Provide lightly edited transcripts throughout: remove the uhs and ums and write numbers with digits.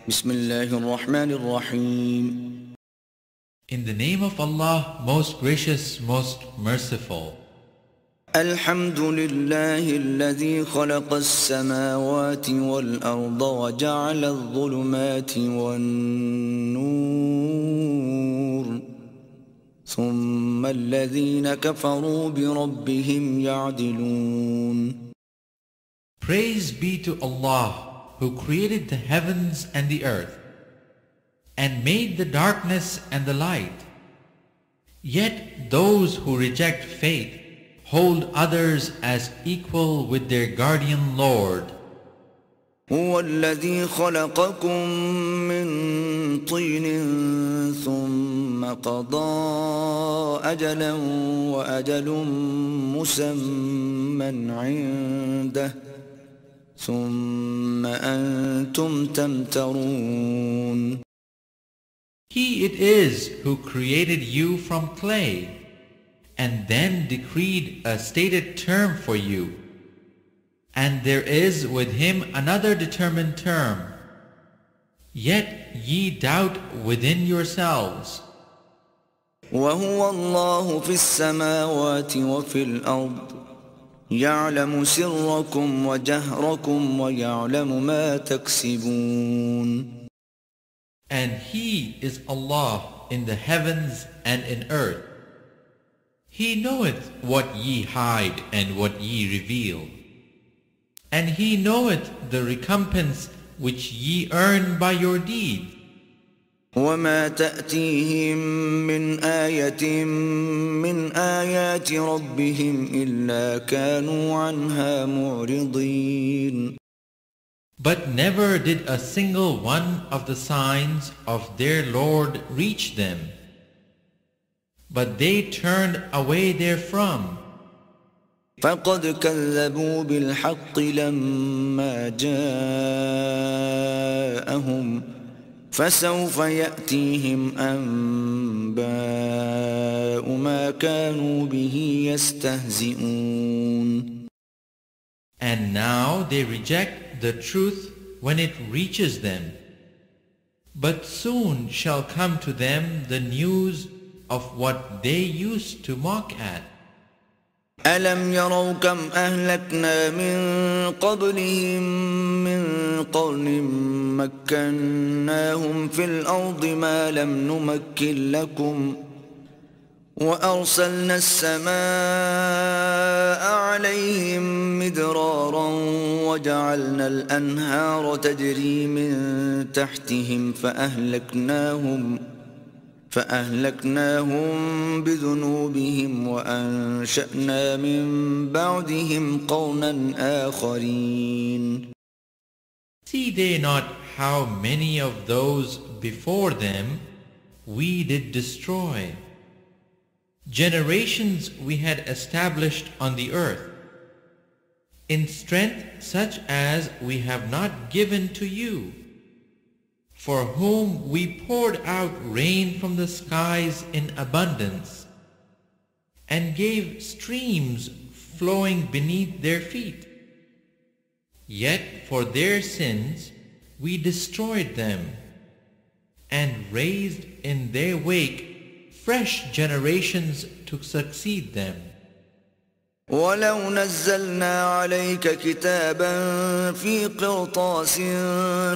بسم الله الرحمن الرحيم. In the name of Allah, most gracious, most merciful. الحمد لله الذي خلق السماوات والأرض وجعل الظلمات والنور ثم الذين كفروا بربهم يعدلون. Praise be to Allah, who created the heavens and the earth, and made the darkness and the light. Yet those who reject faith hold others as equal with their guardian Lord. هو الذي خلقكم من طين ثم قضى أجلا وأجل مسمى عنده ثم أنتم تمترون. He it is who created you from clay, and then decreed a stated term for you. And there is with him another determined term. Yet ye doubt within yourselves. وهو الله في السماوات وفي الأرض يعلم سركم وجهركم ويعلم ما تكسبون. And he is Allah in the heavens and in earth. He knoweth what ye hide and what ye reveal. And he knoweth the recompense which ye earn by your deed. وما تأتيهم من آية من آيات ربهم إلا كانوا عنها معرضين. But never did a single one of the signs of their Lord reach them, but they turned away therefrom. فقد كذبوا بالحق لما جاءهم فسوف يأتيهم أنباء ما كانوا به يستهزئون. And now they reject the truth when it reaches them. But soon shall come to them the news of what they used to mock at. ألم يروا كم أهلكنا من قبلهم من قرن مكناهم في الأرض ما لم نمكن لكم وأرسلنا السماء عليهم مدرارا وجعلنا الأنهار تجري من تحتهم فأهلكناهم بذنوبهم وأنشأنا من بعدهم قرنا آخرين. See they not how many of those before them we did destroy? Generations we had established on the earth, in strength such as we have not given to you, for whom we poured out rain from the skies in abundance, and gave streams flowing beneath their feet. Yet for their sins we destroyed them, and raised in their wake fresh generations to succeed them. ولو نزلنا عليك كتابا في قرطاس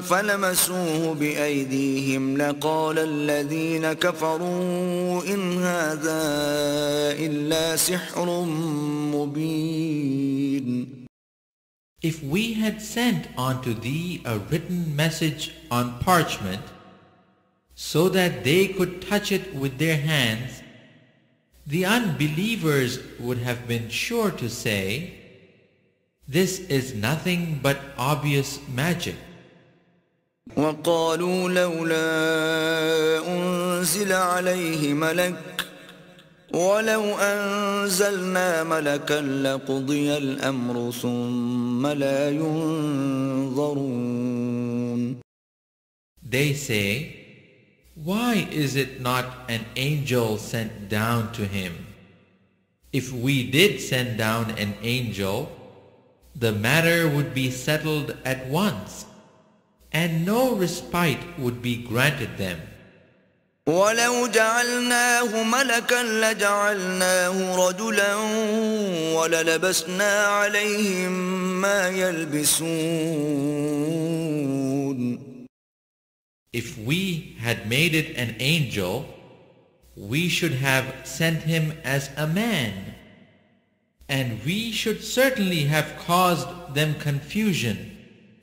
فلمسوه بأيديهم لقال الذين كفروا إن هذا إلا سحر مبين. If we had sent unto thee a written message on parchment, so that they could touch it with their hands, the unbelievers would have been sure to say, this is nothing but obvious magic. وقالوا لولا أنزل عليه ملك ولو أنزلنا ملكا لقضي الأمر ثم لا ينظرون. They say, why is it not an angel sent down to him? If we did send down an angel, the matter would be settled at once, and no respite would be granted them. ولو جعلناه ملكا لجعلناه رجلا وللبسنا عليهم ما يلبسون. If we had made it an angel, we should have sent him as a man, and we should certainly have caused them confusion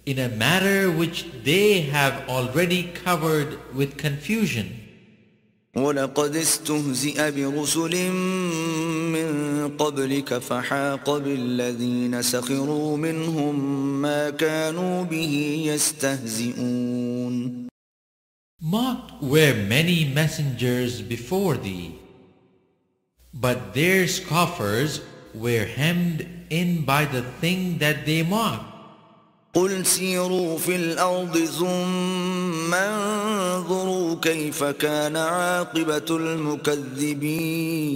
in a matter which they have already covered with confusion. ولقد استهزئ برسل من قبلك فحاق بالذين سخروا منهم ما كانوا به يستهزئون. Mocked were many messengers before thee, but their scoffers were hemmed in by the thing that they mocked. قل سيروا في الأرض ثم انظروا كيف كان عاقبة المكذبين.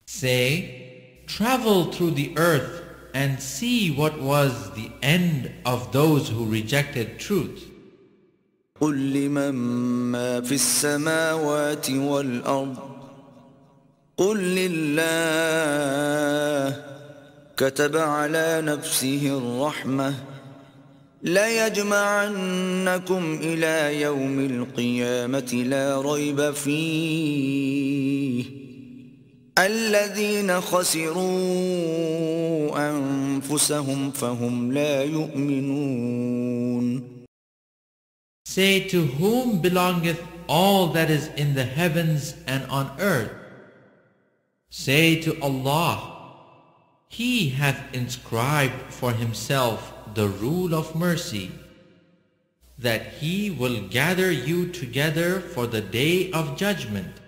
Say, travel through the earth and see what was the end of those who rejected truth. قل لمن ما في السماوات والأرض قل لله كتب على نفسه الرحمة ليجمعنكم إلى يوم القيامة لا ريب فيه الذين خسروا أنفسهم فهم لا يؤمنون. Say, to whom belongeth all that is in the heavens and on earth? Say to Allah, He hath inscribed for Himself the rule of mercy, that He will gather you together for the day of judgment.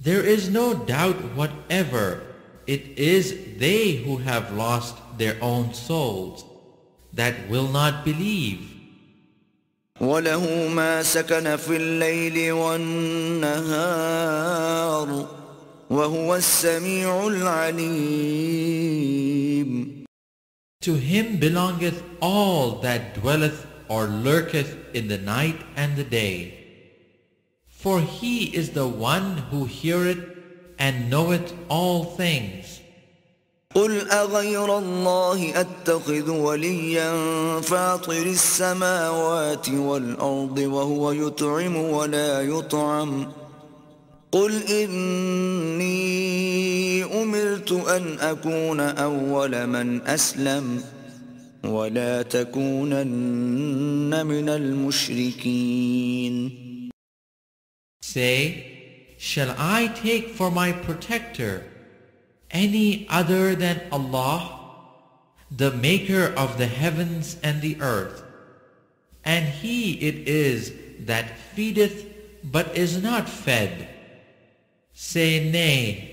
There is no doubt whatever, it is they who have lost their own souls, that will not believe. وله ما سكن في الليل والنهار وهو السميع العليم. To Him belongeth all that dwelleth or lurketh in the night and the day. For He is the one who heareth and knoweth all things. قل أغير الله أتخذ وليا فاطر السماوات والأرض وهو يطعم ولا يطعم قل إني أمرت أن أكون أول من أسلم ولا تكونن من المشركين. Say, shall I take for my protector any other than Allah, the maker of the heavens and the earth, and He it is that feedeth but is not fed? Say, nay,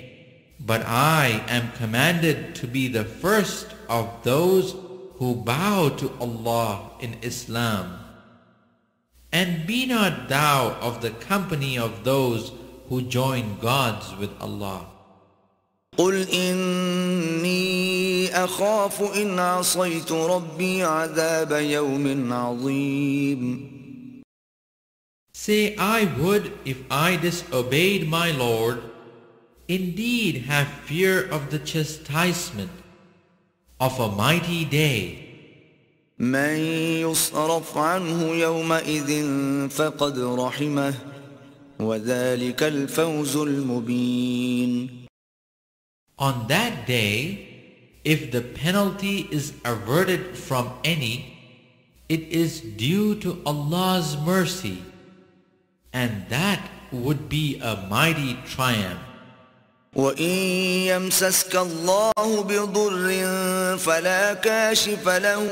but I am commanded to be the first of those who bow to Allah in Islam. And be not thou of the company of those who join gods with Allah. قل إني أخاف إن عصيت ربي عذاب يوم عظيم. Say, I would, if I disobeyed my Lord, indeed have fear of the chastisement of a mighty day. من يصرف عنه يومئذ فقد رحمه وذلك الفوز المبين. On that day, if the penalty is averted from any, it is due to Allah's mercy, and that would be a mighty triumph. وإن يمسسك الله بضر فلا كاشف له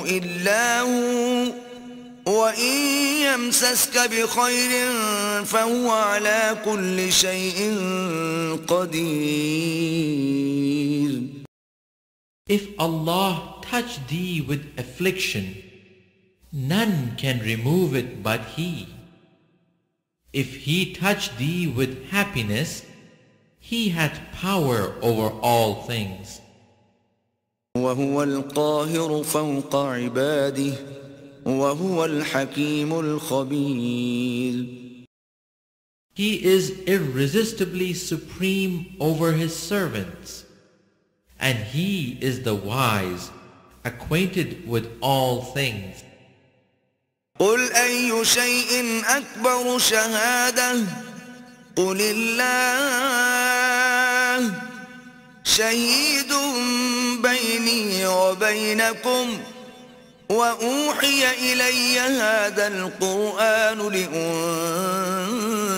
إلا هو وإن يمسسك بخير فهو على كل شيء قدير. If Allah touch thee with affliction, none can remove it but He. If He touch thee with happiness, He hath power over all things. وهو القاهر فوق عباده وهو الحكيم الخبير. He is irresistibly supreme over his servants, and he is the wise, acquainted with all things. قل أي شيء أكبر شهادة قل الله شهيد بيني وبينكم وأوحي إلي هذا القرآن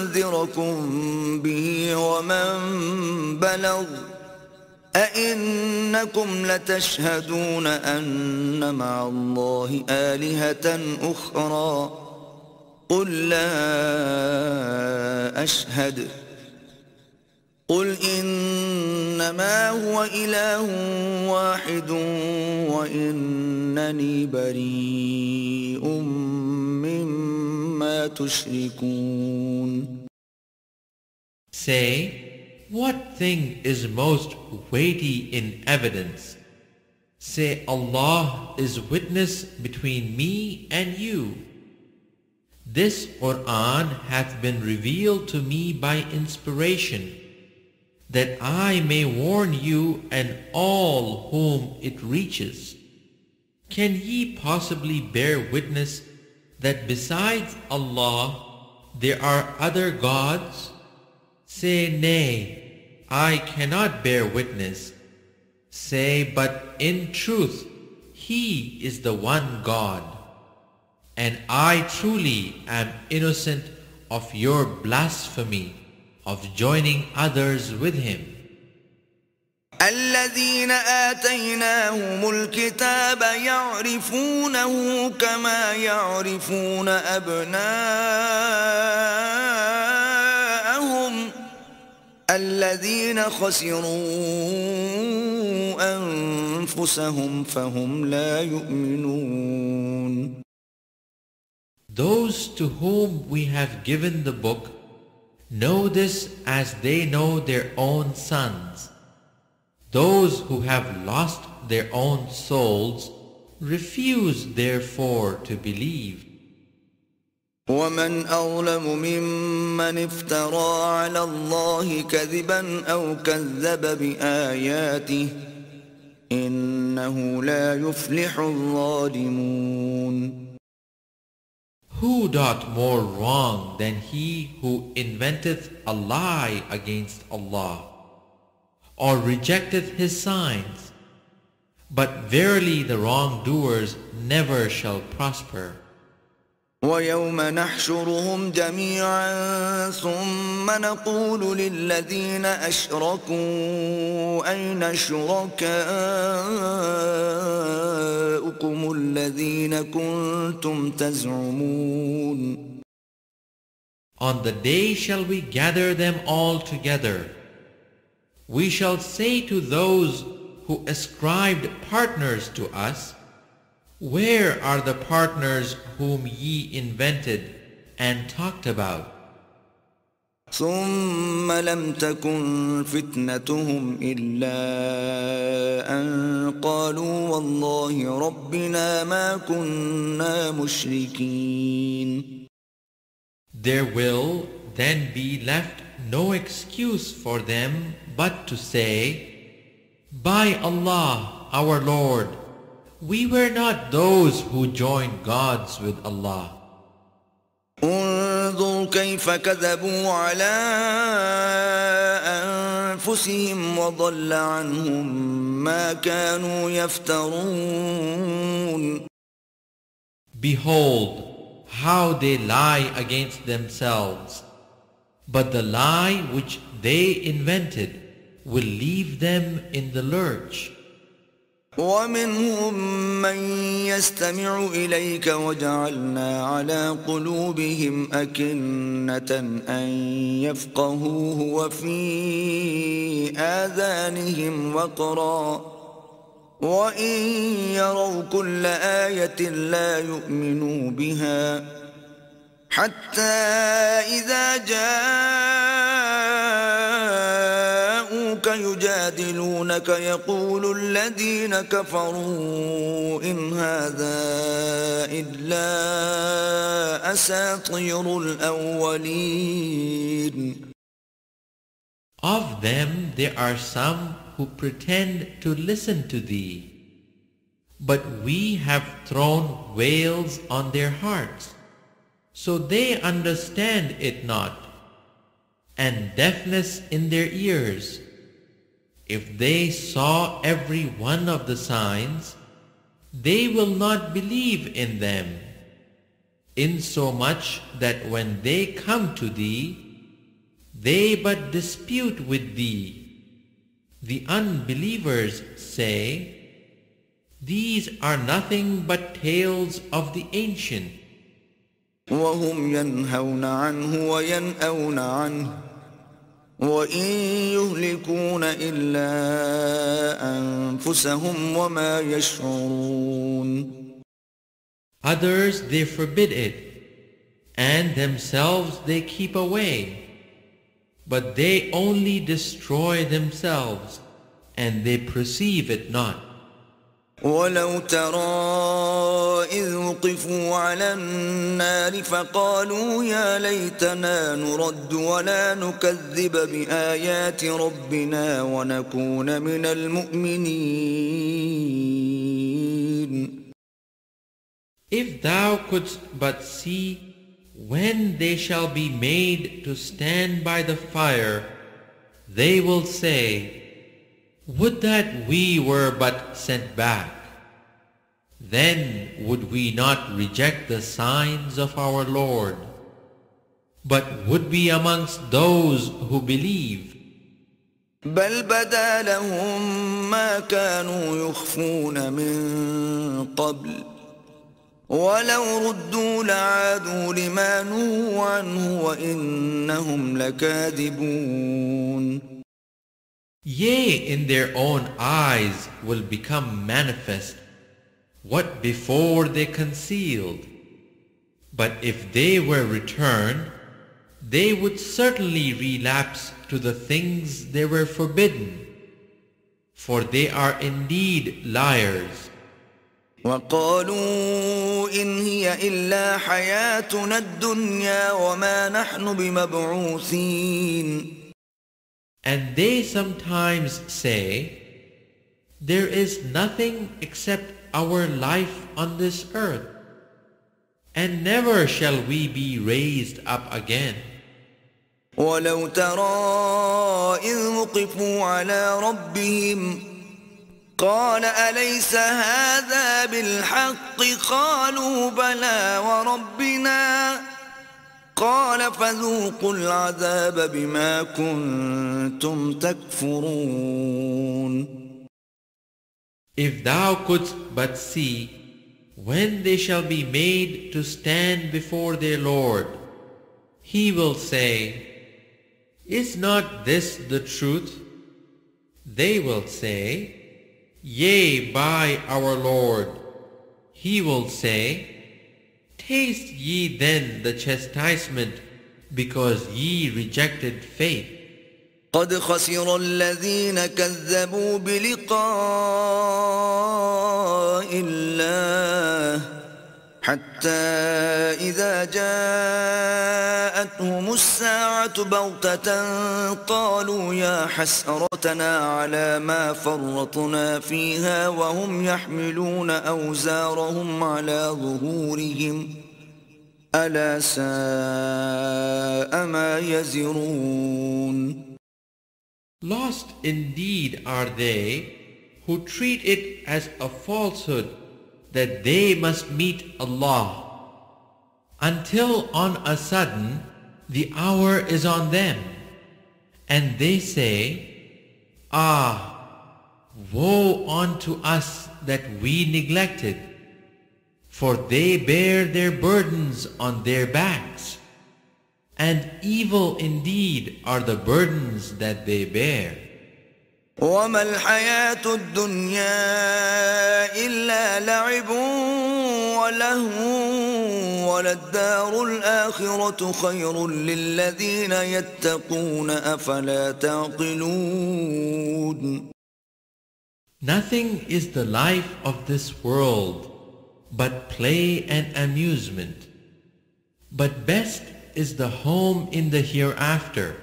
لأنذركم به ومن بلغ أئنكم لتشهدون أن مع الله آلهة أخرى قل لا أشهد قل إنما هو إله واحد وإنني بريء مما تشركون. Say, what thing is most weighty in evidence? Say, Allah is witness between me and you. This Quran hath been revealed to me by inspiration, that I may warn you and all whom it reaches. Can ye possibly bear witness that besides Allah there are other gods? Say, nay, I cannot bear witness. Say, but in truth, He is the one God, and I truly am innocent of your blasphemy of joining others with Him. الذين آتيناهم الكتاب يعرفونه كما يعرفون أبناءهم الذين خسروا أنفسهم فهم لا يؤمنون. Those to whom we have given the book know this as they know their own sons. Those who have lost their own souls refuse therefore to believe. ومن أظلم ممن افترى على الله كذبا أو كذب بآياته إنه لا يفلح الظالمون. Who doth more wrong than he who inventeth a lie against Allah, or rejecteth His signs? But verily the wrongdoers never shall prosper. ويوم نحشرهم جميعا ثم نقول للذين أشركوا أين شركاؤكم الذين كنتم تزعمون. On the day shall we gather them all together. We shall say to those who ascribed partners to us, where are the partners whom ye invented and talked about? ثم لم تكن فتنتهم إلا أن قالوا والله ربنا ما كنا مشركين. There will then be left no excuse for them but to say, by Allah, our Lord, we were not those who joined gods with Allah. انظر كيف كذبوا على أنفسهم وضل عنهم ما كانوا يفترون. Behold, how they lie against themselves, but the lie which they invented will leave them in the lurch. ومنهم من يستمع إليك وجعلنا على قلوبهم أكنة أن يفقهوه وفي آذانهم وقرا وإن يروا كل آية لا يؤمنوا بها حتى إذا جاءوك جاءوك يجادلونك يقول الذين كفروا إن هذا إلا أساطير الأولين. Of them there are some who pretend to listen to thee, but we have thrown veils on their hearts, so they understand it not, and deafness in their ears. If they saw every one of the signs, they will not believe in them, insomuch that when they come to thee, they but dispute with thee. The unbelievers say, these are nothing but tales of the ancient. وهم ينهون عنه وينأون عنه وإن يهلكون إلا أنفسهم وما يشعرون. Others they forbid it, and themselves they keep away, but they only destroy themselves, and they perceive it not. ولو ترى إذ وقفوا على النار فقالوا يا ليتنا نرد ولا نكذب بآيات ربنا ونكون من المؤمنين. If thou couldst but see when they shall be made to stand by the fire, they will say, would that we were but sent back. Then would we not reject the signs of our Lord, but would be amongst those who believe. بل بدا لهم ما كانوا يخفون من قبل ولو ردوا لعادوا لما نهوا عنه وإنهم لكاذبون. Yea, in their own eyes will become manifest what before they concealed. But if they were returned, they would certainly relapse to the things they were forbidden, for they are indeed liars. وقالوا إن هي إلا حياتنا الدنيا وما نحن بمبعوثين. And they sometimes say, there is nothing except our life on this earth, and never shall we be raised up again. ولو ترى إذ وقفوا على ربهم قال أليس هذا بالحق قالوا بلى وربنا قال فذوقوا العذاب بما كنتم تكفرون. If thou couldst but see when they shall be made to stand before their Lord, he will say, is not this the truth? They will say, yea, by our Lord. He will say, taste ye then the chastisement because ye rejected faith. قد خسر الذين كذبوا بلقاء الله حتى إذا جاءتهم الساعة بغتة قالوا يا حسرتنا على ما فرطنا فيها وهم يحملون أوزارهم على ظهورهم ألا ساء ما يزرون. Lost indeed are they who treat it as a falsehood that they must meet Allah, until on a sudden the hour is on them, and they say, ah, woe unto us that we neglected, for they bear their burdens on their backs, and evil indeed are the burdens that they bear. وما الحياة الدنيا إلا لعب ولهو وللدار الآخرة خير للذين يتقون أفلا تعقلون. Nothing is the life of this world but play and amusement. But best is the home in the hereafter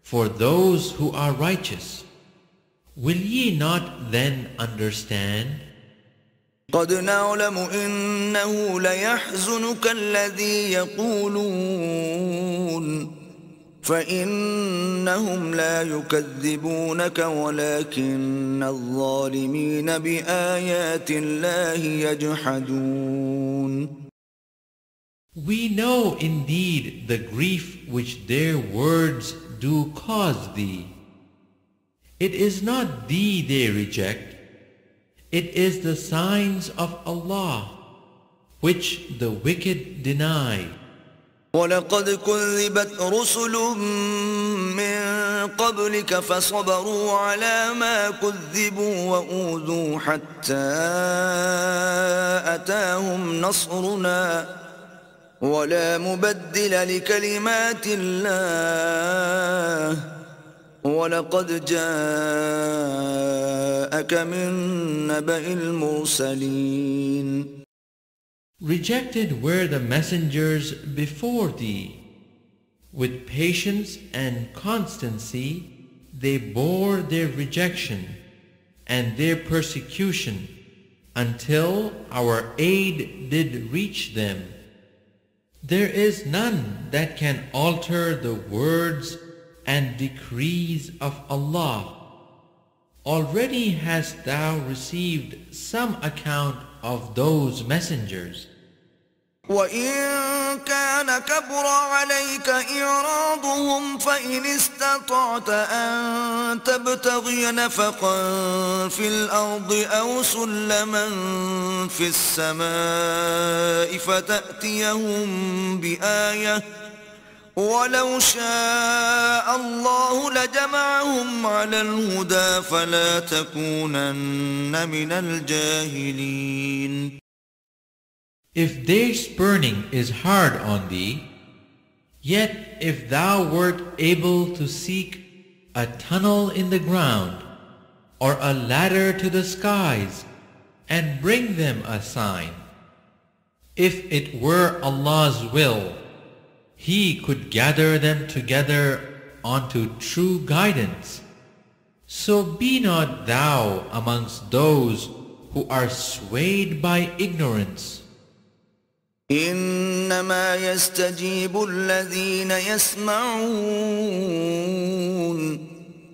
for those who are righteous. Will ye not then understand? قد نعلم إنه ليحزنك الذي يقولون فإنهم لا يكذبونك ولكن الظالمين بآيات الله يجحدون. We know indeed the grief which their words do cause thee. It is not thee they reject. It is the signs of Allah which the wicked deny. ولقد كذبت رسل من قبلك فصبروا على ما كذبوا وأوذوا حتى أتاهم نصرنا ولا مبدل لكلمات الله ولقد جاءك من نبأ المرسلين. Rejected were the messengers before thee. With patience and constancy they bore their rejection and their persecution until our aid did reach them. There is none that can alter the words and decrees of Allah. Already hast thou received some account of those messengers. وَإِن كَانَ كَبُرَ عَلَيْكَ إِعْرَاضُهُمْ فَإِنِ اسْتَطَعْتَ أَن تَبْتَغِيَ نَفَقًا فِي الْأَرْضِ أَوْ سُلَّمًا فِي السَّمَاءِ فَتَأْتِيَهُم بِآيَةٍ وَلَوْ شَاءَ اللَّهُ لَجَمَعَهُمْ عَلَى الْهُدَى فَلَا تَكُونَنَّ مِنَ الْجَاهِلِينَ. If their spurning is hard on thee, yet if thou wert able to seek a tunnel in the ground or a ladder to the skies and bring them a sign, if it were Allah's will, He could gather them together onto true guidance. So be not thou amongst those who are swayed by ignorance. إنما يستجيب الذين يسمعون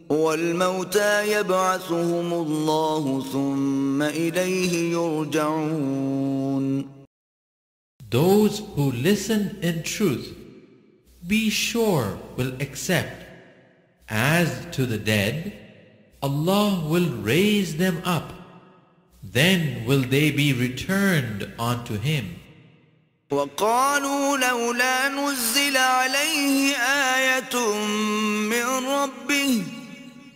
والموتى يبعثهم الله ثم إليه يرجعون. Those who listen in truth, be sure will accept. As to the dead, Allah will raise them up. Then will they be returned unto Him. وقالوا لولا نزل عليه آية من ربه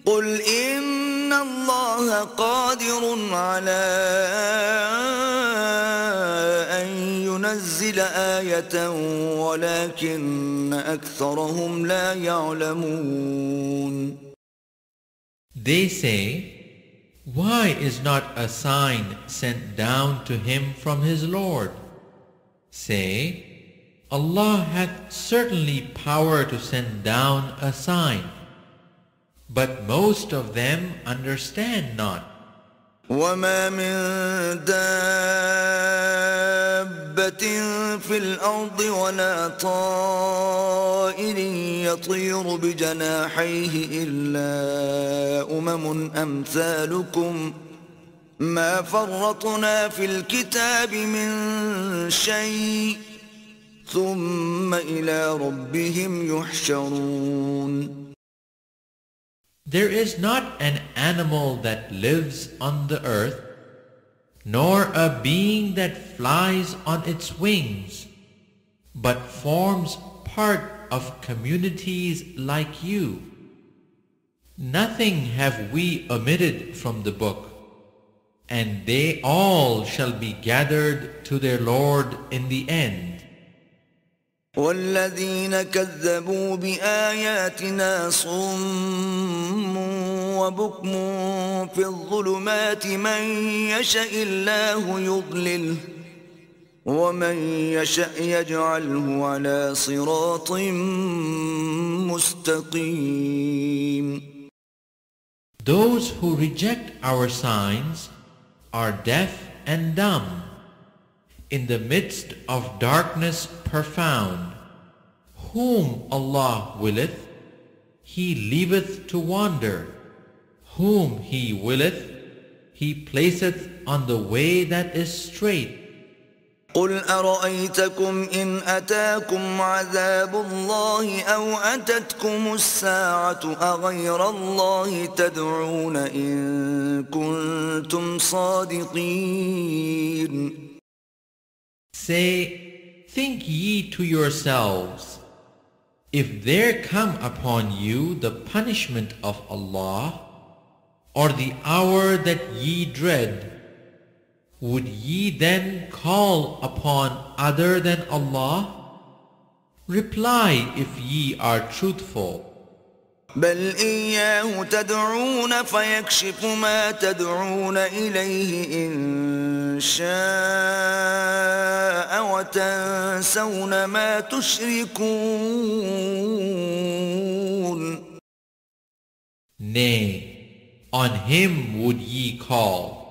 قل إن الله قادر على أن ينزل آية ولكن أكثرهم لا يعلمون. They say, why is not a sign sent down to him from his Lord? Say, Allah hath certainly power to send down a sign, but most of them understand not. وما من دابة في الأرض ولا طائر يطير بجناحيه إلا أمثالكم ما فرطنا في الكتاب من شيء ثم إلى ربهم يحشرون. There is not an animal that lives on the earth, nor a being that flies on its wings, but forms part of communities like you. Nothing have we omitted from the book, and they all shall be gathered to their Lord in the end. والذين كذبوا بآياتنا صم وبكم في الظلمات من يشاء الله يضلله ومن يشاء يجعله على صراط مستقيم. Those who reject our signs are deaf and dumb, in the midst of darkness profound. Whom Allah willeth, He leaveth to wander. Whom He willeth, He placeth on the way that is straight. قل أرأيتكم إن أتاكم عذاب الله أو أتتكم الساعة أغير الله تدعون إن كنتم صادقين. Say, think ye to yourselves, if there come upon you the punishment of Allah, or the hour that ye dread, would ye then call upon other than Allah? Reply if ye are truthful. بل إياه تدعون فيكشف ما تدعون إليه إن شاء وتنسون ما تشركون. Nay, on Him would ye call,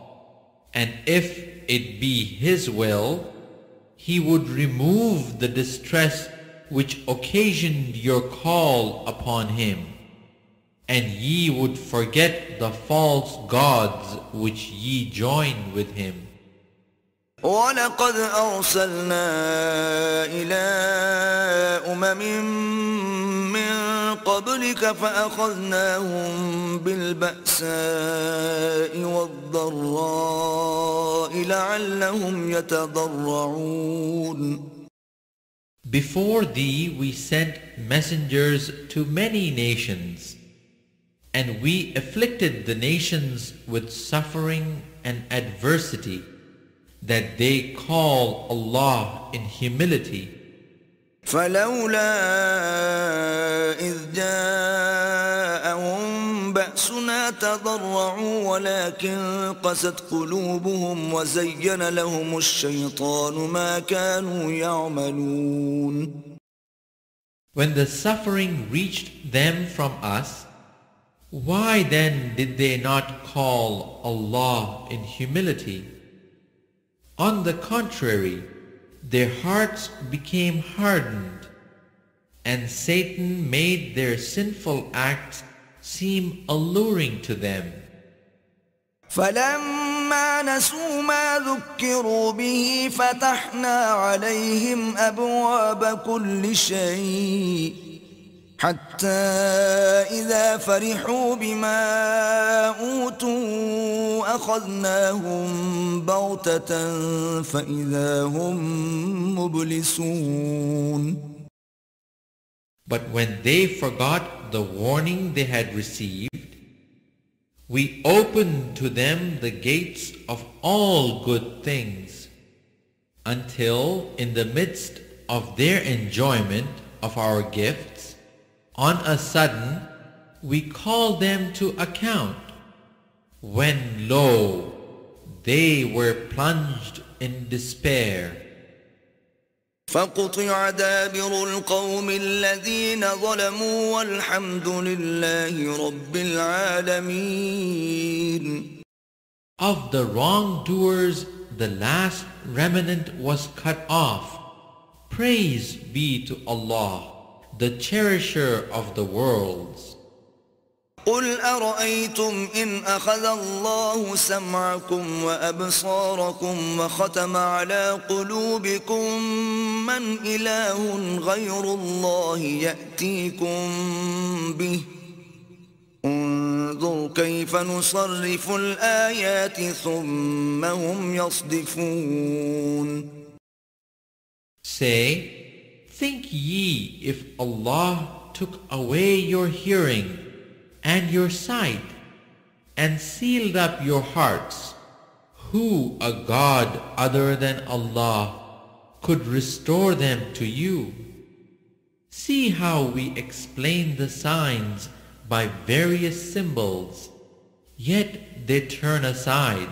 and if it be His will, He would remove the distress which occasioned your call upon Him, and ye would forget the false gods which ye join with Him. ولقد أرسلنا إلى من قبلك فأخذناهم بالبأساء والضراء لعلهم يتضرعون. Before thee we sent messengers to many nations, and we afflicted the nations with suffering and adversity, that they call Allah in humility. فلولا إذ جاءهم بأسنا تضرعوا ولكن قست قلوبهم وزين لهم الشيطان ما كانوا يعملون. When the suffering reached them from us, why then did they not call Allah in humility? On the contrary, their hearts became hardened, and Satan made their sinful acts seem alluring to them. فلما نسوا ما ذكروا به فتحنا عليهم أبواب كل شيء حتى إذا فرحوا بما أوتوا أخذناهم بغتة فإذا هم مبلسون. But when they forgot the warning they had received, we opened to them the gates of all good things, until in the midst of their enjoyment of our gifts, on a sudden we called them to account, when lo, they were plunged in despair. فقطع دابر القوم الذين ظلموا والحمد لله رب العالمين. Of the wrongdoers, the last remnant was cut off. Praise be to Allah, the cherisher of the worlds. قل أرأيتم إن أخذ الله سمعكم وأبصاركم وختم على قلوبكم من إله غير الله يأتيكم به انظر كيف نصرف الآيات ثم هم يصدفون. Say, think ye if Allah took away your hearing and your sight, and sealed up your hearts, who a God other than Allah could restore them to you? See how we explain the signs by various symbols, yet they turn aside.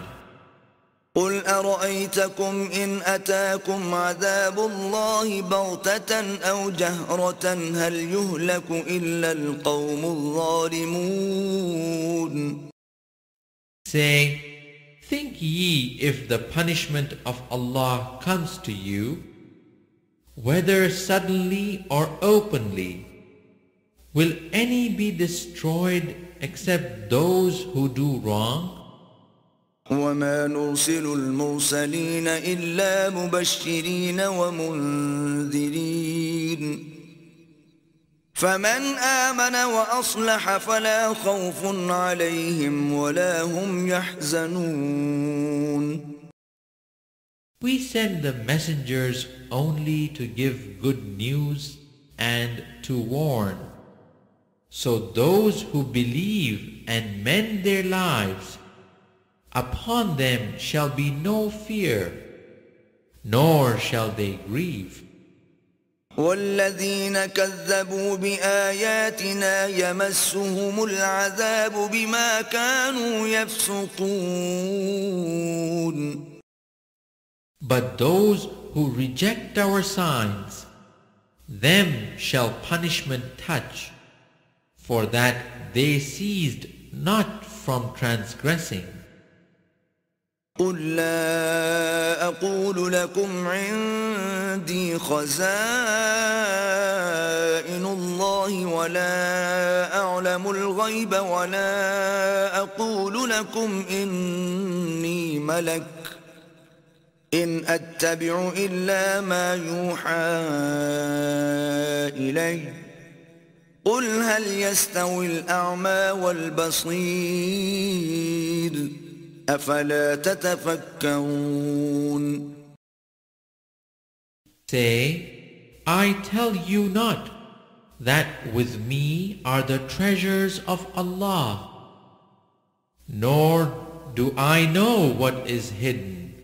قل أرأيتكم إن أتاكم عذاب الله بغتة أو جهرة هل يهلك إلا القوم الظالمون. Say, think ye if the punishment of Allah comes to you, whether suddenly or openly, will any be destroyed except those who do wrong? وما نرسل المرسلين إلا مبشرين ومنذرين فمن آمن وأصلح فلا خوف عليهم ولا هم يحزنون. We send the messengers only to give good news and to warn. So those who believe and mend their lives, upon them shall be no fear, nor shall they grieve. والذين كذبوا بآياتنا يمسهم العذاب بما كانوا يفسقون. But those who reject our signs, them shall punishment touch, for that they ceased not from transgressing. قل لا أقول لكم عندي خزائن الله ولا أعلم الغيب ولا أقول لكم إني ملك إن أتبع إلا ما يوحى إلي قل هل يستوي الأعمى والبصير أفلا تتفكرون. Say, I tell you not that with me are the treasures of Allah, nor do I know what is hidden,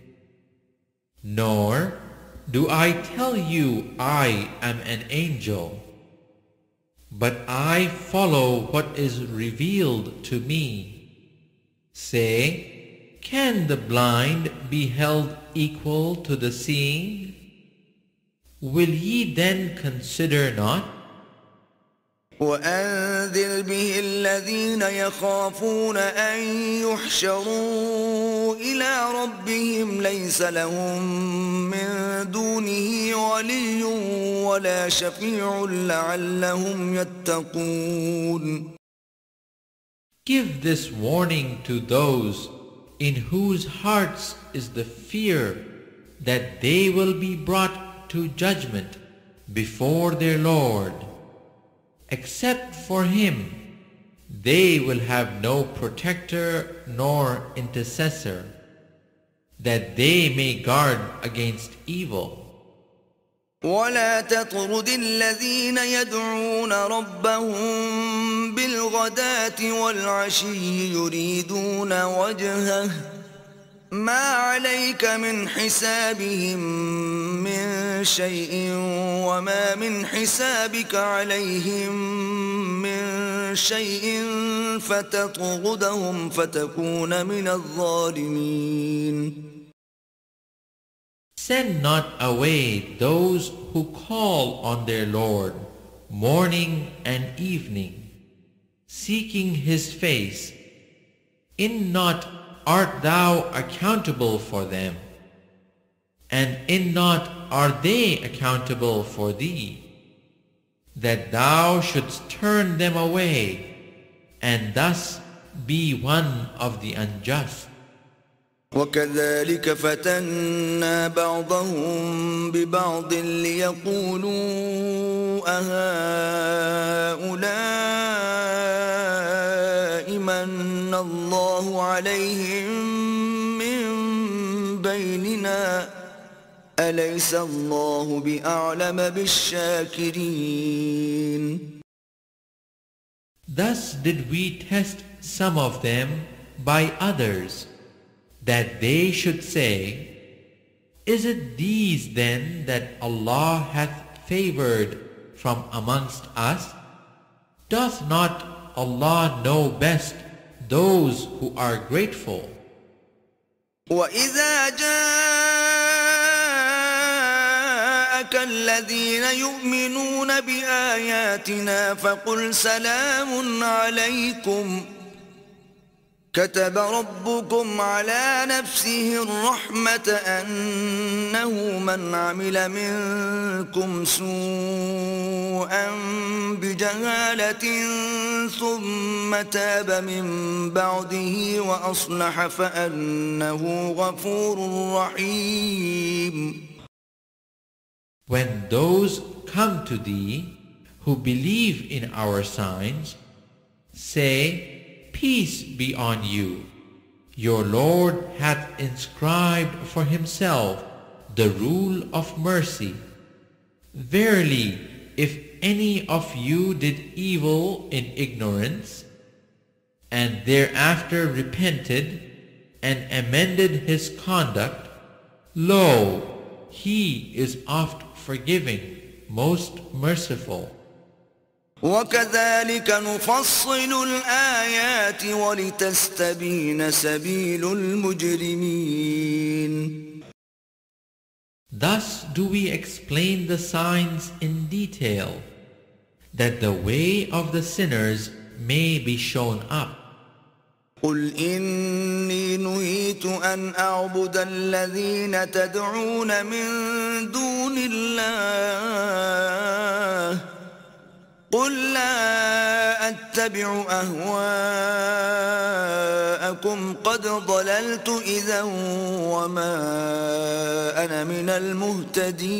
nor do I tell you I am an angel, but I follow what is revealed to me. Say, can the blind be held equal to the seeing? Will ye then consider not? وأنذر به الذين يخافون أن يحشروا إلى ربهم ليس لهم من دونه ولي ولا شفيع لعلهم يتقون. Give this warning to those in whose hearts is the fear that they will be brought to judgment before their Lord. Except for Him, they will have no protector nor intercessor, that they may guard against evil. ولا تطرد الذين يدعون ربهم بالغداة والعشي يريدون وجهه ما عليك من حسابهم من شيء وما من حسابك عليهم من شيء فتطردهم فتكون من الظالمين. Send not away those who call on their Lord morning and evening, seeking His face. In naught art thou accountable for them, and in naught are they accountable for thee, that thou shouldst turn them away, and thus be one of the unjust. وكذلك فتنا بعضهم ببعض ليقولوا أهؤلاء من الله عليهم من بيننا أليس الله بأعلم بالشاكرين. Thus did we test some of them by others, that they should say, is it these then that Allah hath favored from amongst us? Doth not Allah know best those who are grateful. وَإِذَا جَاءَكَ الَّذِينَ يُؤْمِنُونَ بِآيَاتِنَا فَقُلْ سَلَامٌ عَلَيْكُمْ كتب ربكم على نفسه الرحمة أنه من عمل منكم سوءا بجهالة ثم تاب من بعده وأصلح فأنه غفور رحيم. When those come to thee who believe in our signs, say, Peace be on you. Your Lord hath inscribed for himself the rule of mercy. Verily, if any of you did evil in ignorance, and thereafter repented and amended his conduct, lo, he is oft forgiving, most merciful. وَكَذَلِكَ نُفَصِّلُ الْآيَاتِ وَلِتَسْتَبِينَ سَبِيلُ الْمُجْرِمِينَ. Thus do we explain the signs in detail, that the way of the sinners may be shown up. قُلْ إِنِّي نُهِيتُ أَنْ أَعْبُدَ الَّذِينَ تَدْعُونَ مِن دُونِ اللَّهِ قُلْ لَا أَتَّبِعُ أَهْوَاءَكُمْ قَدْ ضَلَلْتُ إِذًا وَمَا أَنَا مِنَ الْمُهْتَدِينَ.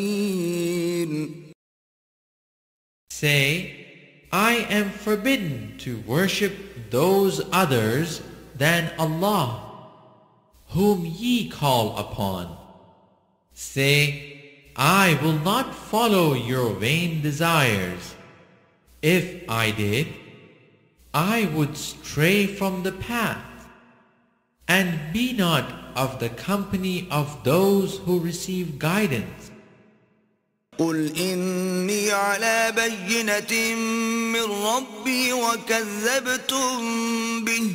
Say, I am forbidden to worship those others than Allah, whom ye call upon. Say, I will not follow your vain desires. If I did, I would stray from the path, and be not of the company of those who receive guidance. قُلْ إِنِّي عَلَى بَيِّنَةٍ مِّن رَّبِّي وَكَذَّبْتُم بِهِ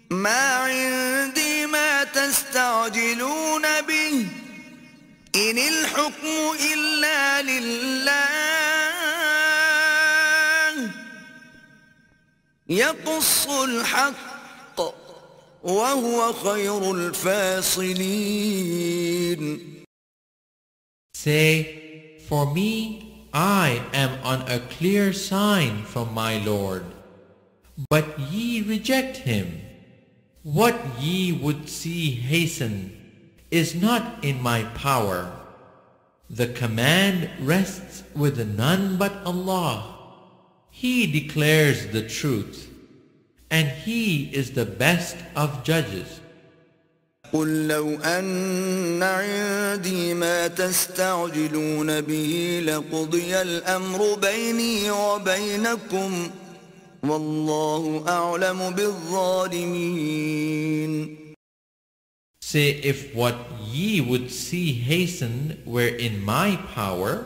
مَا عِندِي مَا تَسْتَعْجِلُونَ بِهِ إِنِ الْحُكْمُ إِلَّا لِلَّهِ يقص الحق وهو خير الفاصلين. Say, for me, I am on a clear sign from my Lord, but ye reject him. What ye would see hasten is not in my power. The command rests with none but Allah. He declares the truth, and He is the best of judges. قُلْ لَوْ أَنَّ عِندِي مَا تَسْتَعْجِلُونَ بِهِ لَقُضِيَ الْأَمْرُ بَيْنِي وَبَيْنَكُمْ وَاللَّهُ أَعْلَمُ بِالظَّالِمِينَ. Say, if what ye would see hastened were in my power,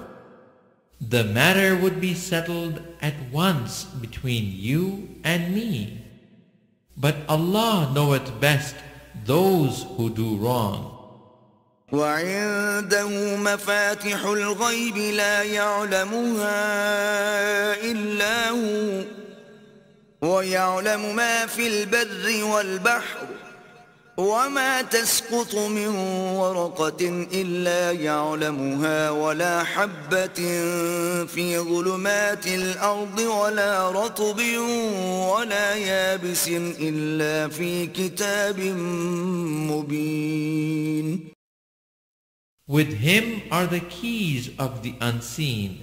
the matter would be settled at once between you and me. But Allah knoweth best those who do wrong. وعنده مفاتح الغيب لا يعلمها إلا هو ويعلم ما في البر والبحر وما تسقط من ورقة إلا يعلمها ولا حبة في ظلمات الأرض ولا رطب ولا يابس إلا في كتاب مبين. With him are the keys of the unseen,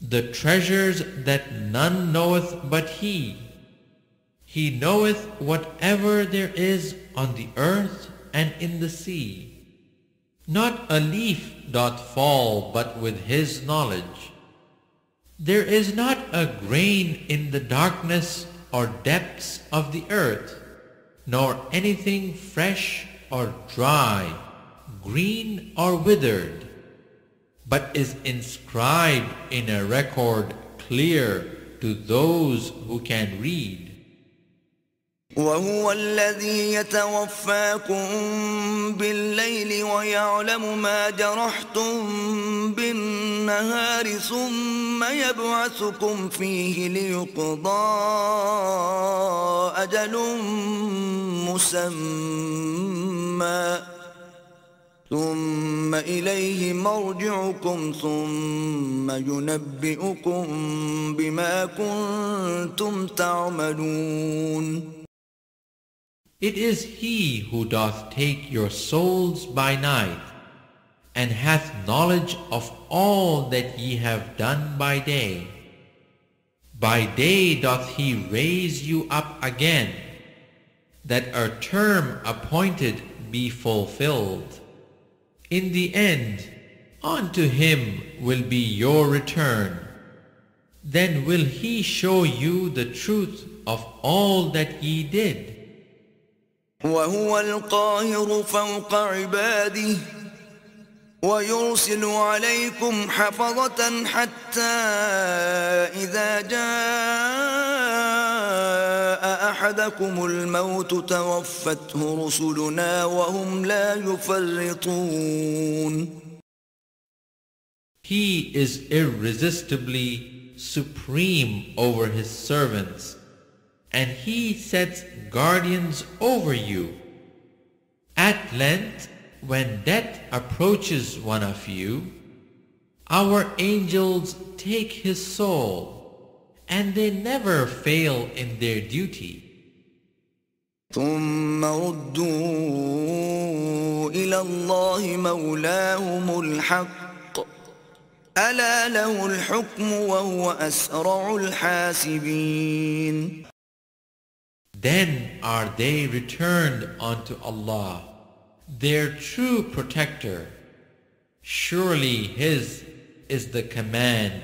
the treasures that none knoweth but he. He knoweth whatever there is on the earth and in the sea. Not a leaf doth fall but with his knowledge. There is not a grain in the darkness or depths of the earth, nor anything fresh or dry, green or withered, but is inscribed in a record clear to those who can read. وهو الذي يتوفاكم بالليل ويعلم ما جرحتم بالنهار ثم يبعثكم فيه ليقضى أجل مسمى ثم إليه مرجعكم ثم ينبئكم بما كنتم تعملون. It is He who doth take your souls by night, and hath knowledge of all that ye have done by day. By day doth He raise you up again, that a term appointed be fulfilled. In the end, unto Him will be your return. Then will He show you the truth of all that ye did. وهو القاهر فوق عباده ويرسل عليكم حفظة حتى إذا جاء أحدكم الموت توفته رسلنا وهم لا يفرطون. He is irresistibly supreme over His servants, and He sets guardians over you. At length, when death approaches one of you, our angels take his soul, and they never fail in their duty. ثم ردوا إلى الله مولاهم الحق ألا له الحكم وهو أسرع الحاسبين. Then are they returned unto Allah, their true protector. Surely His is the command,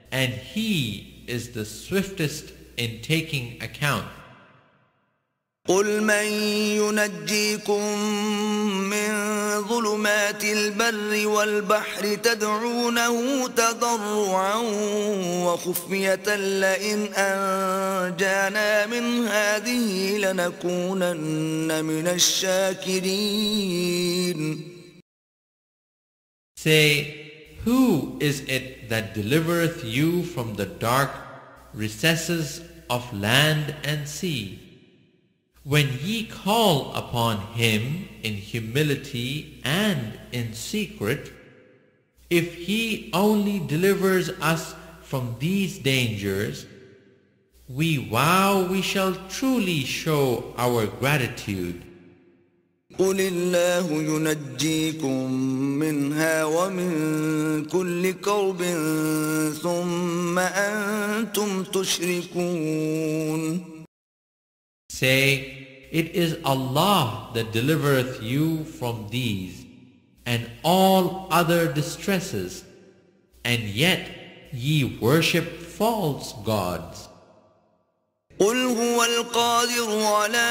and He is the swiftest in taking account. قل من ينجيكم من ظلمات البر والبحر تدعونه تضرعا وخفية لئن أنجانا من هذه لنكونن من الشاكرين. Say, who is it that delivereth you from the dark recesses of land and sea? When ye call upon Him in humility and in secret, if He only delivers us from these dangers, we vow we shall truly show our gratitude. قل الله ينجيكم منها ومن كل كرب ثم أنتم تشركون. Say, it is Allah that delivereth you from these and all other distresses, and yet ye worship false gods. قل هو القادر على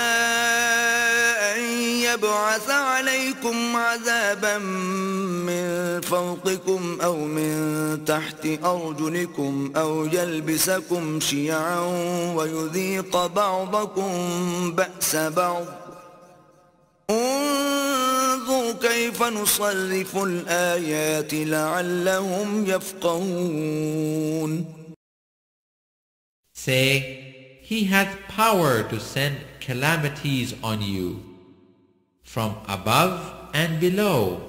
أن يبعث عليكم عذابا من فوقكم أو من تحت أرجلكم أو يلبسكم شيعا ويذيق بعضكم بأس بعض انظر كيف نصرف الآيات لعلهم يفقهون. Say, He hath power to send calamities on you from above and below,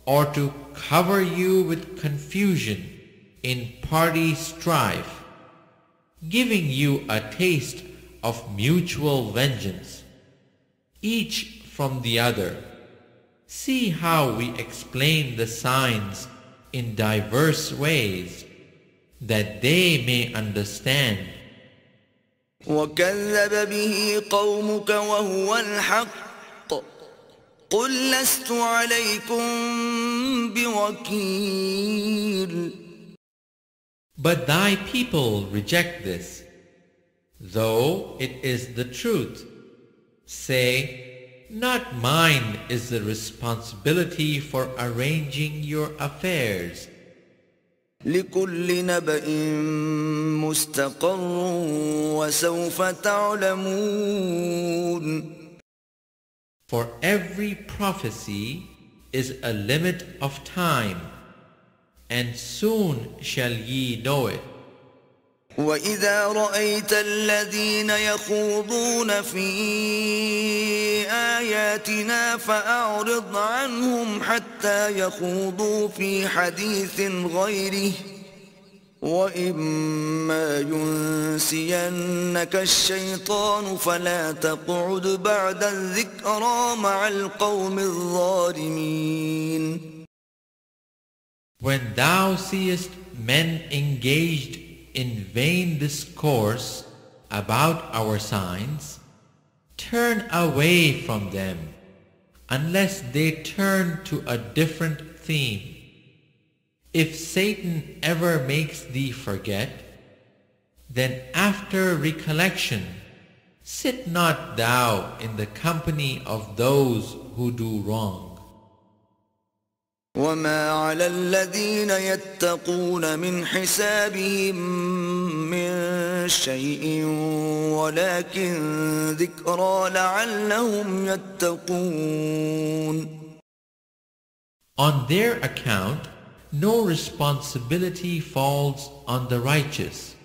or to cover you with confusion in party strife, giving you a taste of mutual vengeance, each from the other. See how we explain the signs in diverse ways, that they may understand. وكذب به قومك وهو الحق قل لست عليكم بوكيل. But thy people reject this, though it is the truth. Say, not mine is the responsibility for arranging your affairs. لكل نبأ مستقر وسوف تعلمون. For every prophecy is a limit of time, and soon shall ye know it. وَإِذَا رَأَيْتَ الَّذِينَ يَخُوضُونَ فِي آيَاتِنَا فَأَعْرِضْ عَنْهُمْ حَتَّى يَخُوضُوا فِي حَدِيثٍ غَيْرِهِ وَإِمَّا يُنْسِيَنَّكَ الشَّيْطَانُ فَلَا تَقْعُدْ بَعْدَ الذِّكْرَى مَعَ الْقَوْمِ الظَّالِمِينَ. When thou seest men engaged in vain discourse about our signs, turn away from them unless they turn to a different theme. If Satan ever makes thee forget, then after recollection sit not thou in the company of those who do wrong. وَمَا عَلَى الَّذِينَ يَتَّقُونَ مِنْ حِسَابِهِمْ مِنْ شَيْءٍ وَلَكِنْ ذِكْرَى لَعَلَّهُمْ يَتَّقُونَ. On their account, no responsibility falls on the righteous,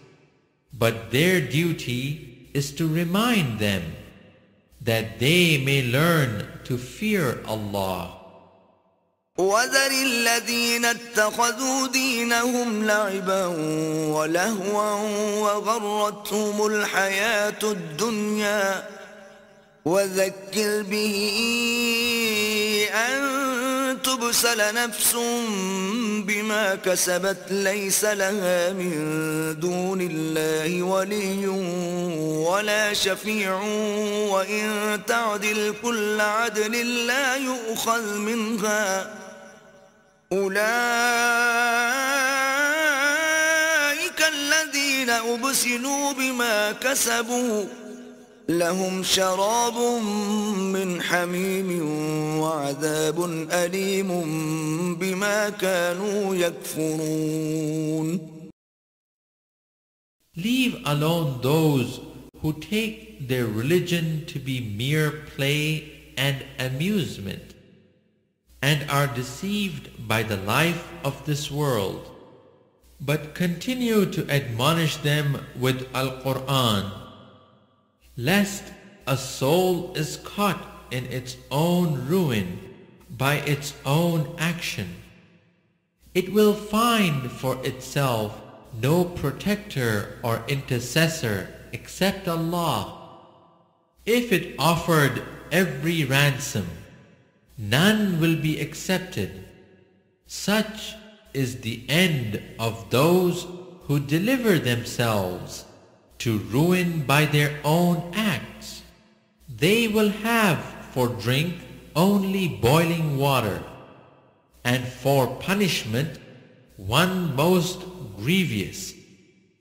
but their duty is to remind them that they may learn to fear Allah. وَذَرِ الَّذِينَ اتَّخَذُوا دِينَهُمْ لَعِبًا وَلَهْوًا وَغَرَّتْهُمُ الْحَيَاةُ الدُّنْيَا وَذَكِّرْ بِهِ أَن تُبْسَلَ نَفْسٌ بِمَا كَسَبَتْ لَيْسَ لَهَا مِن دُونِ اللَّهِ وَلِيٌّ وَلَا شَفِيعٌ وَإِن تَعْدِلْ كُلَّ عَدْلٍ لَّا يُؤْخَذْ مِنْهَا أولئك الذين أبسلوا بما كسبوا لهم شراب من حميم وعذاب أليم بما كانوا يكفرون. Leave alone those who take their religion to be mere play and amusement, and are deceived by the life of this world, but continue to admonish them with Al-Quran, lest a soul is caught in its own ruin by its own action. It will find for itself no protector or intercessor except Allah. If it offered every ransom, none will be accepted. Such is the end of those who deliver themselves to ruin by their own acts. They will have for drink only boiling water, and for punishment one most grievous,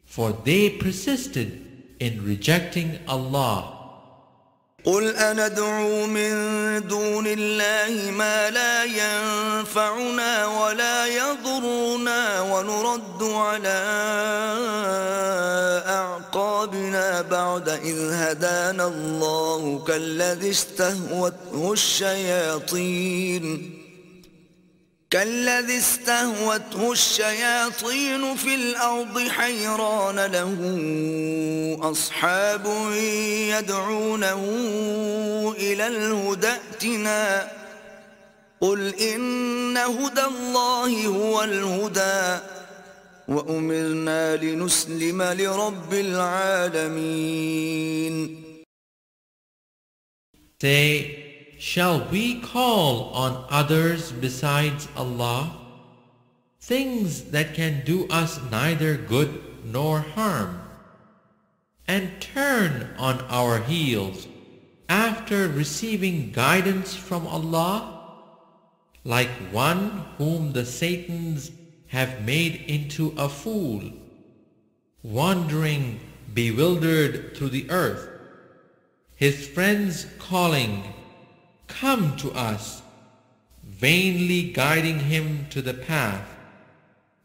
for they persisted in rejecting Allah. قل أندعو من دون الله ما لا ينفعنا ولا يضرنا ونرد على أعقابنا بعد إذ هدانا الله كالذي استهوته الشياطين في الأرض حيران له أصحاب يدعونه إلى الهدى ائتنا قل إن هدى الله هو الهدى وأمرنا لنسلم لرب العالمين. Say, shall we call on others besides Allah? Things that can do us neither good nor harm, and turn on our heels after receiving guidance from Allah? Like one whom the Satans have made into a fool, wandering bewildered through the earth, his friends calling, "Come to us," vainly guiding him to the path.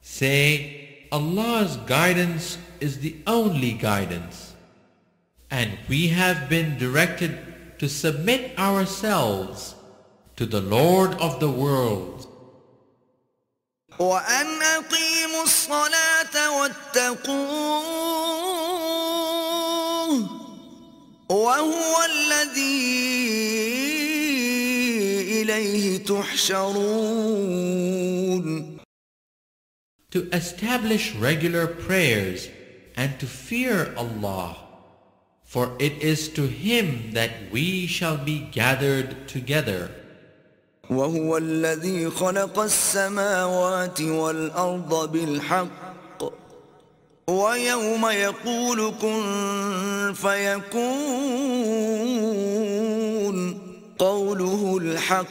Say, Allah's guidance is the only guidance, and we have been directed to submit ourselves to the Lord of the world. وأن أقيموا الصلاة واتقوه وهو الذي إليه تحشرون. To establish regular prayers and to fear Allah, for it is to Him that we shall be gathered together. وهو الذي خلق السماوات والأرض بالحق ويوم يقول كن فيكون قوله الحق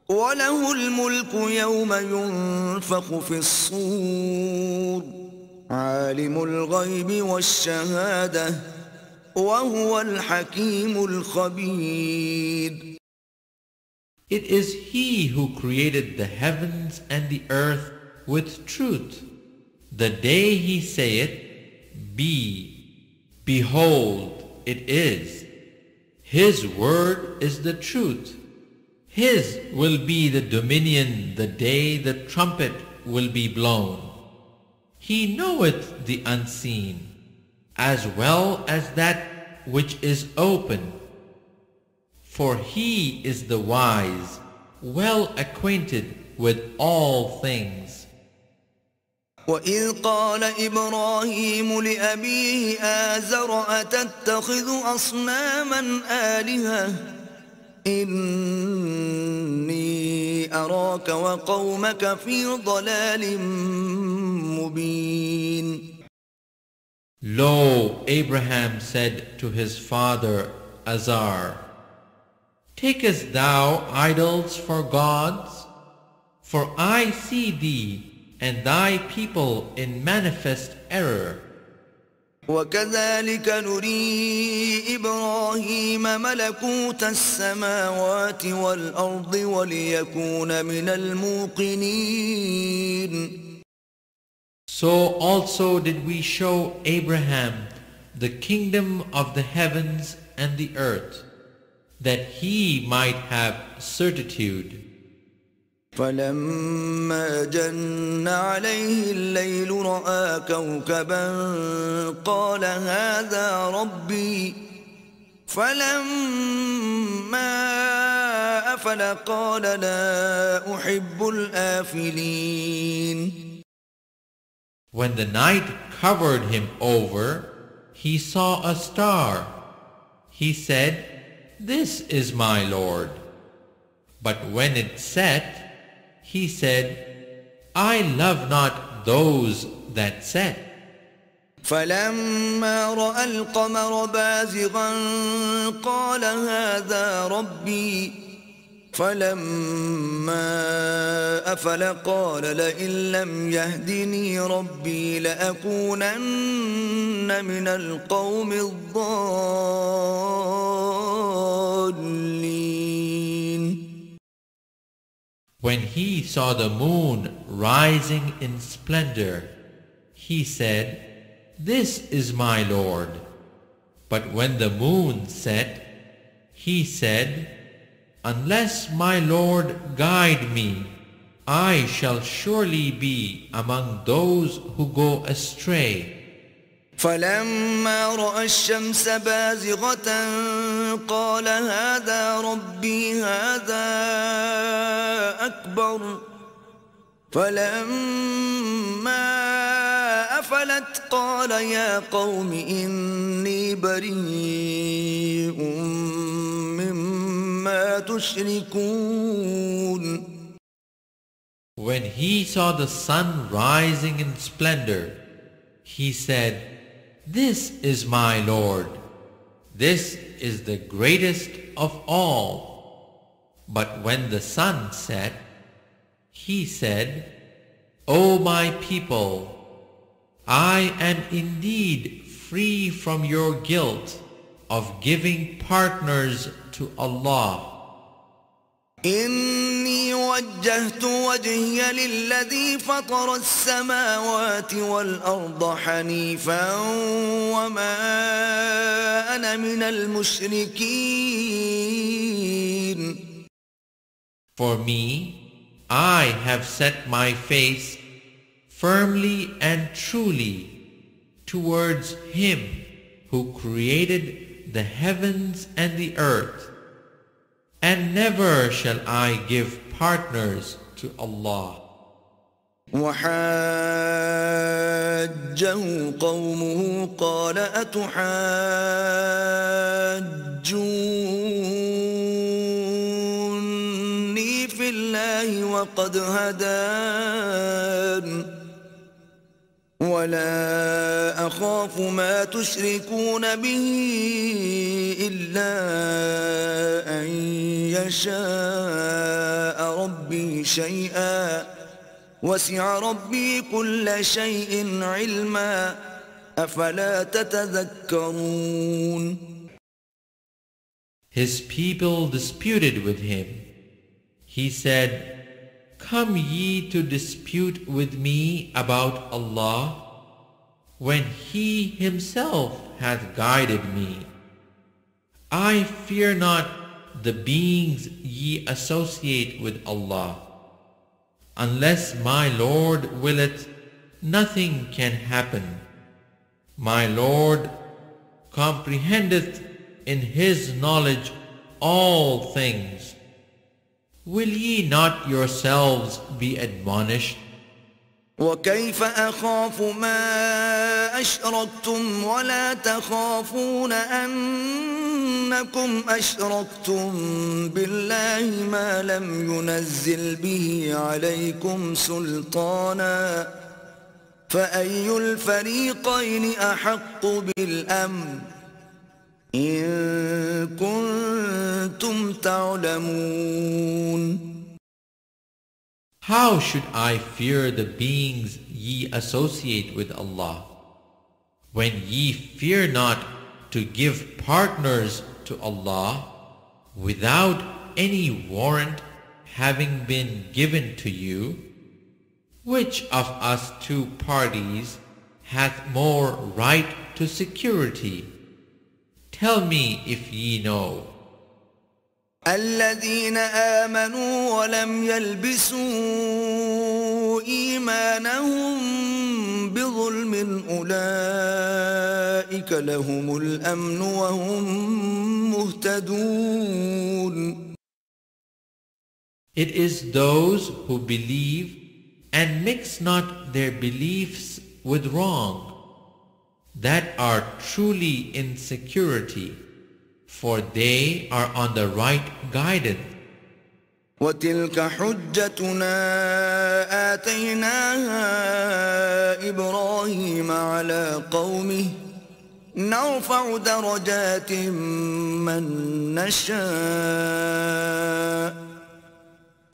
وله الملك يوم ينفخ في الصور عالم الغيب والشهادة وهو الحكيم الخبير. It is He who created the heavens and the earth with truth. The day He saith, Be, behold, it is. His word is the truth. His will be the dominion the day the trumpet will be blown. He knoweth the unseen, as well as that which is open. For He is the wise, well acquainted with all things. وَإِذْ قَالَ إِبْرَاهِيمُ لِأَبِيهِ آزَرَ أَتَتَّخِذُ أَصْنَامًا آلِهَةً إِنِّي أَرَاكَ وَقَوْمَكَ فِي ضَلَالٍ مُبِينٍ. Lo, Abraham said to his father Azar, Takest thou idols for gods? For I see thee and thy people in manifest error. وكذلك نري إبراهيم ملكوت السماوات والأرض وليكون من الموقنين. So also did we show Abraham the kingdom of the heavens and the earth, that he might have certitude. فلما جن عليه الليل رأى كوكبا قال هذا ربي فلما أفل قال لا أحب الآفلين. When the night covered him over, he saw a star. He said, This is my Lord. But when it set, he said, I love not those that set. فلما رأى القمر بازغا قال هذا ربي فلما أفل قال لئن لم يهدني ربي لأكونن من القوم الضالين. When he saw the moon rising in splendor, he said, This is my Lord. But when the moon set, he said, Unless my Lord guide me, I shall surely be among those who go astray. فلما رأى الشمس بازغة قال هذا ربي هذا أكبر فلما أفلت قال يا قوم إني بريء مما تشركون. When he saw the sun rising in splendor, he said, This is my Lord. This is the greatest of all. But when the sun set, he said, O my people, I am indeed free from your guilt of giving partners to Allah. إني وجهت وجهي للذي فطر السماوات والأرض حنيفا وما أنا من المشركين. For me, I have set my face firmly and truly towards Him who created the heavens and the earth, and never shall I give partners to Allah. وحاجه قومه قال أتحاجوني في الله وقد هدان ولا أخاف ما تشركون به إلا أن يشاء ربي شيئا وسع ربي كل شيء علما أفلا تتذكرون. His people disputed with him. He said, Come ye to dispute with me about Allah, when He Himself hath guided me. I fear not the beings ye associate with Allah. Unless my Lord willeth, nothing can happen. My Lord comprehendeth in His knowledge all things. Will ye not yourselves be admonished? وكيف أخاف ما أشركتم ولا تخافون أنكم أشركتم بالله ما لم ينزل به عليكم سلطانا فأي الفريقين أحق بالأمن إن كنتم تعلمون. How should I fear the beings ye associate with Allah, when ye fear not to give partners to Allah without any warrant having been given to you? Which of us two parties hath more right to security? Tell me if ye know. الذين آمنوا ولم يلبسوا إيمانهم بظلم أولئك لهم الأمن وهم مهتدون. It is those who believe and mix not their beliefs with wrong that are truly in security, for they are on the right guidance. وتلك حجتنا آتيناها إبراهيم على قومه نرفع درجات من نشاء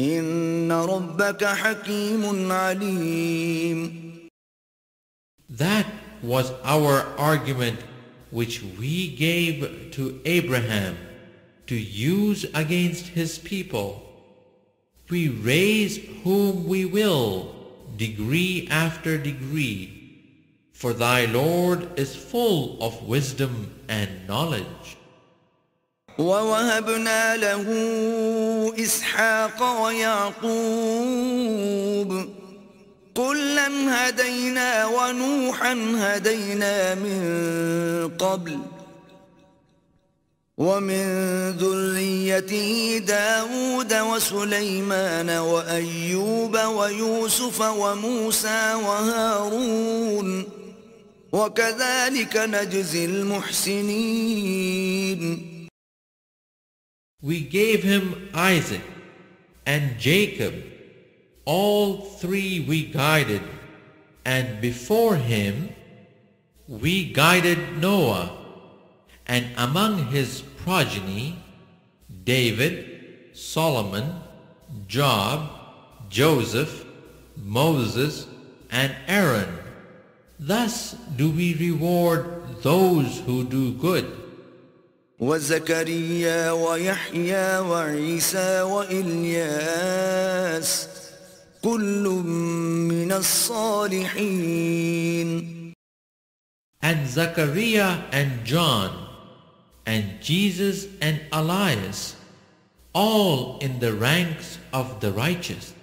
إن ربك حكيم عليم. That was our argument which we gave to Abraham to use against his people. We raise whom we will, degree after degree, for thy Lord is full of wisdom and knowledge. ووهبنا له إسحاق ويعقوب كلا هدينا ونوحا هدينا من قبل ومن ذريته داود وسليمان وأيوب ويوسف وموسى وهارون وكذلك نجزي المحسنين. We gave him Isaac and Jacob. All three we guided, and before him we guided Noah, and among his progeny David, Solomon, Job, Joseph, Moses, and Aaron. Thus do we reward those who do good. وزكريا ويحيى وعيسى وإلياس كل من الصالحين. And Zachariah and John, and Jesus and Elias, all in the ranks of the righteous.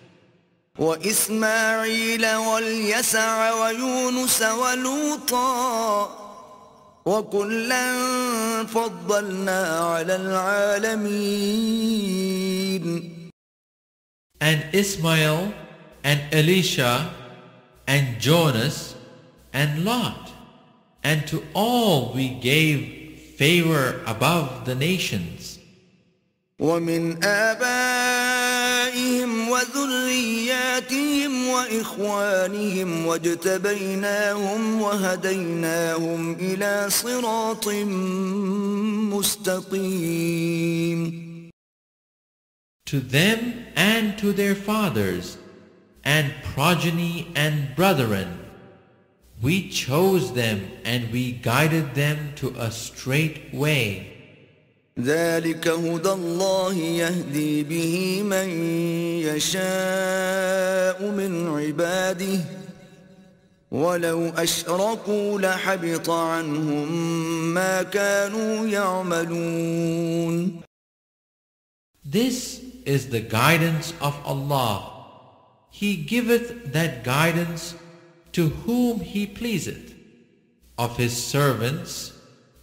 وإسماعيل واليسع ويونس ولوطا وكلا فضلنا على العالمين. And Ismail and Elisha and Jonas and Lot, and to all we gave favor above the nations. ومن آبائهم وذرياتهم وإخوانهم واجتبيناهم وهديناهم إلى صراط مستقيم. To them and to their fathers and progeny and brethren, we chose them and we guided them to a straight way. ذلك هدى الله يهدي به من يشاء من عباده ولو أشركوا لحبط عنهم ما كانوا يعملون. This is the guidance of Allah. He giveth that guidance to whom He pleaseth. Of His servants,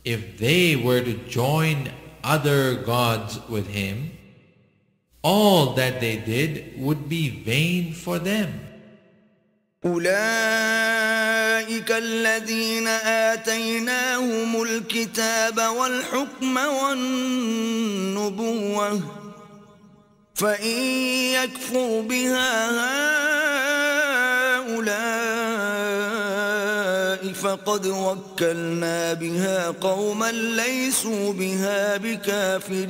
if they were to join other gods with Him, all that they did would be vain for them. أولئك الذين آتيناهم الكتاب والحكم والنبوة فإن يكفر بها هؤلاء فقد وكلنا بها قوما ليسوا بها بكافرين.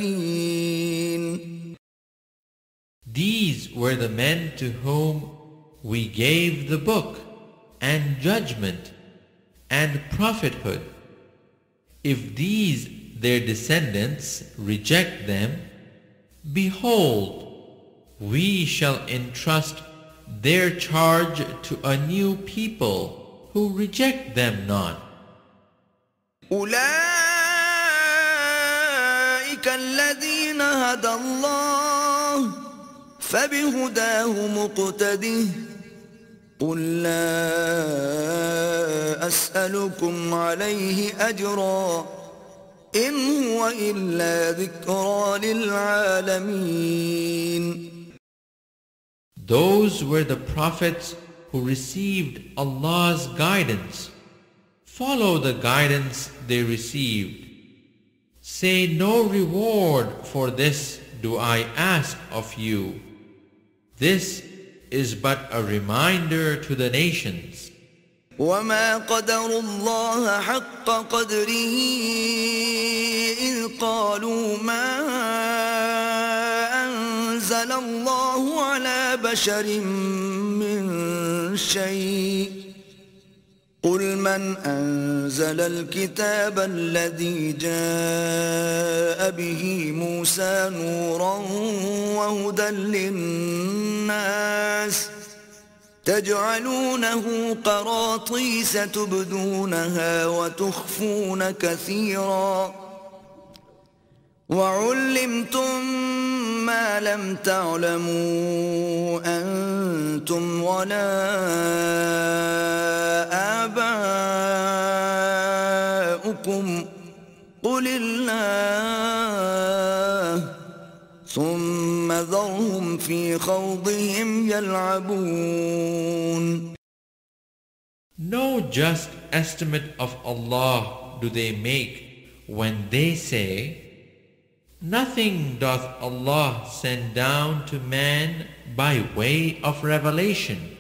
These were the men to whom we gave the book and judgment and prophethood. If these their descendants reject them, behold, we shall entrust their charge to a new people who reject them not. أولئك الذين هدى الله فبهداه مقتده قل لا أسألكم عليه أجرا إن هو إلا ذكرى للعالمين. Those were the prophets who received Allah's guidance. Follow the guidance they received. Say, no reward for this do I ask of you. This is but a reminder to the nations. وما قدروا الله حق قدره إذ قالوا ما أنزل الله على بشر من شيء قل من أنزل الكتاب الذي جاء به موسى نورا وهدى للناس تجعلونه قراطيس تبدونها وتخفون كثيرا وعلمتم ما لم تعلموا أنتم ولا آباؤكم قل الله ثم ذرهم في خوضهم يلعبون. No just estimate of Allah do they make when they say, nothing doth Allah send down to man by way of revelation.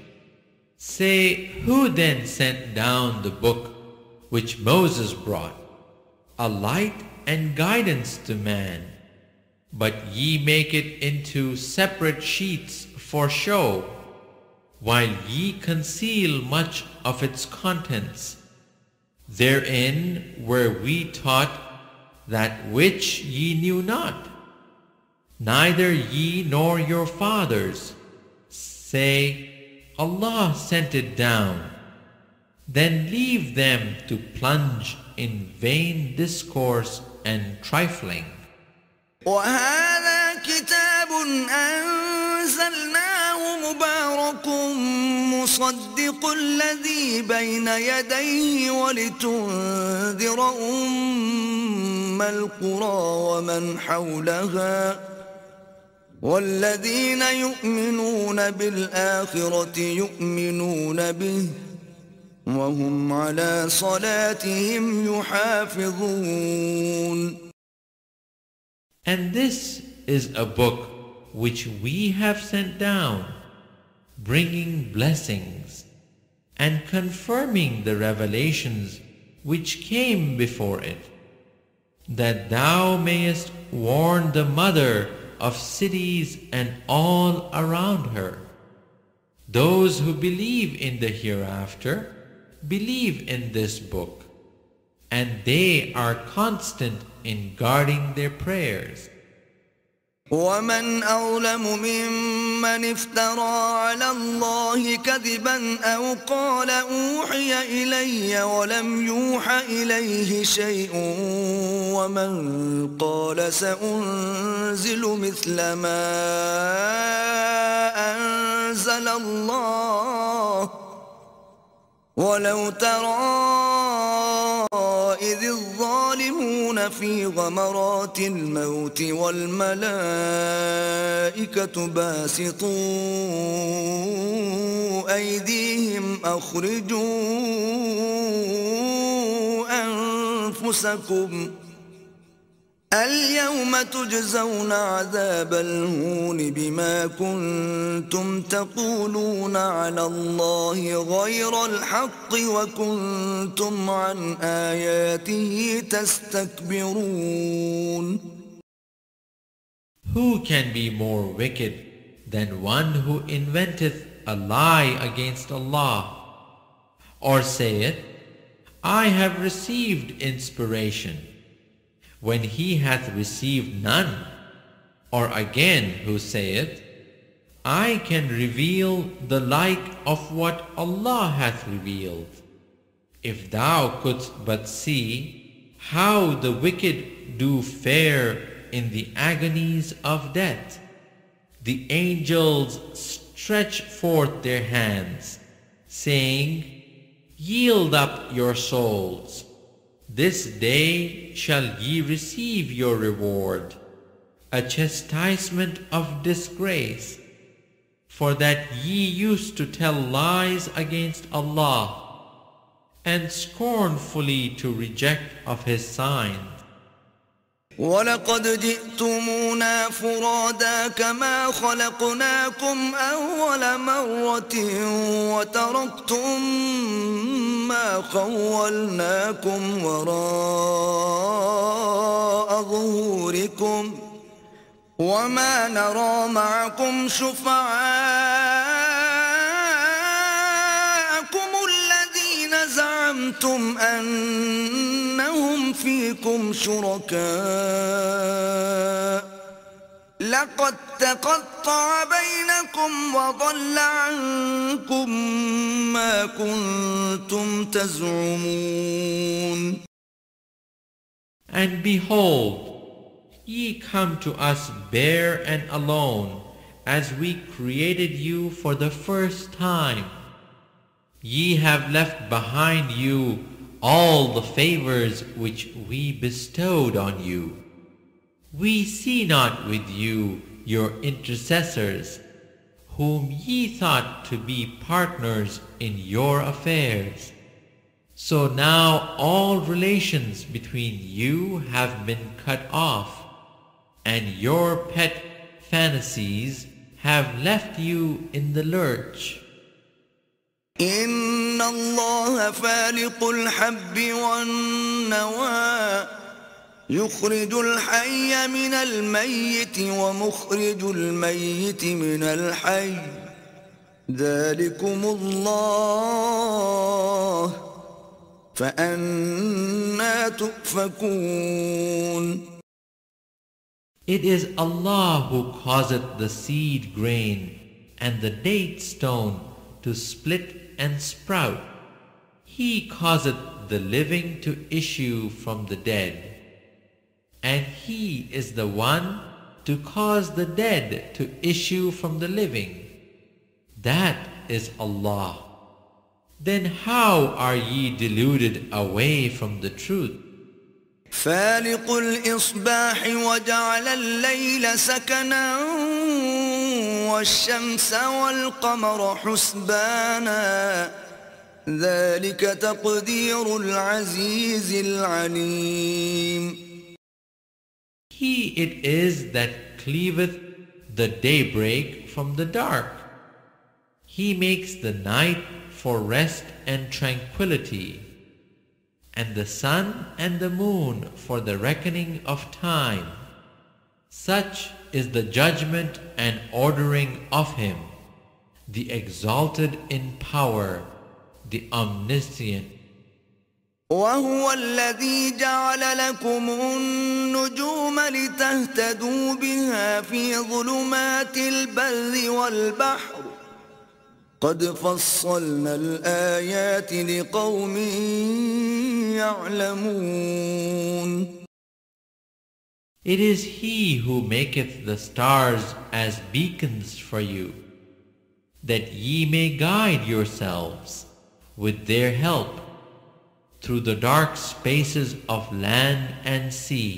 Say, who then sent down the book which Moses brought, a light and guidance to man? But ye make it into separate sheets for show, while ye conceal much of its contents. Therein were we taught that which ye knew not, neither ye nor your fathers. Say, Allah sent it down. Then leave them to plunge in vain discourse and trifling. وهذا كتاب أنزلناه مبارك مصدق الذي بين يديه ولتنذر أم القرى ومن حولها والذين يؤمنون بالآخرة يؤمنون به وهم على صلاتهم يحافظون. And this is a book which we have sent down, bringing blessings and confirming the revelations which came before it, that thou mayest warn the mother of cities and all around her. Those who believe in the hereafter believe in this book, and they are constant in guarding their prayers. ومن أظلم ممن افترى على الله كذبا أو قال أوحي إلي ولم يوحى إليه شيء ومن قال سأنزل مثل ما أنزل الله ولو ترى إذ الظالمون في غمرات الموت والملائكة باسطوا أيديهم أخرجوا أنفسكم اليوم تجزون عذاب الهون بما كنتم تقولون على الله غير الحق وكنتم عن آياته تستكبرون. Who can be more wicked than one who inventeth a lie against Allah, or saith, I have received inspiration, when he hath received none, or again who saith, I can reveal the like of what Allah hath revealed. If thou couldst but see how the wicked do fare in the agonies of death, the angels stretch forth their hands, saying, Yield up your souls. This day shall ye receive your reward, a chastisement of disgrace, for that ye used to tell lies against Allah, and scornfully to reject of His signs. ولقد جئتمونا فرادا كما خلقناكم أول مرة وتركتم ما خولناكم وراء ظهوركم وما نرى معكم شفعاءكم الذين زعمتم أنهم فيكم شركاء لقد تقطع بينكم وضل عنكم ما كنتم تزعمون. And behold, ye come to us bare and alone, as we created you for the first time. Ye have left behind you all the favors which we bestowed on you. We see not with you your intercessors, whom ye thought to be partners in your affairs. So now all relations between you have been cut off, and your pet fantasies have left you in the lurch. إن الله فالق الحب والنوى يخرج الحي من الميت ومخرج الميت من الحي ذلكم الله فأنا تؤفكون. It is Allah who causeth the seed grain and the date stone to split and sprout. He causeth the living to issue from the dead. And He is the one to cause the dead to issue from the living. That is Allah. Then how are ye deluded away from the truth? فالق الإصباح وجعل الليل سكنا والشمس والقمر حسبانا ذلك تقدير العزيز العليم. He it is that cleaveth the daybreak from the dark. He makes the night for rest and tranquility, and the sun and the moon for the reckoning of time. Such is the judgment and ordering of Him, the exalted in power, the omniscient. وهو الذي جعل لكم النجوم لتهتدوا بها في ظلمات البر والبحر قد فصلنا الآيات لقوم يعلمون. It is He who maketh the stars as beacons for you, that ye may guide yourselves with their help through the dark spaces of land and sea.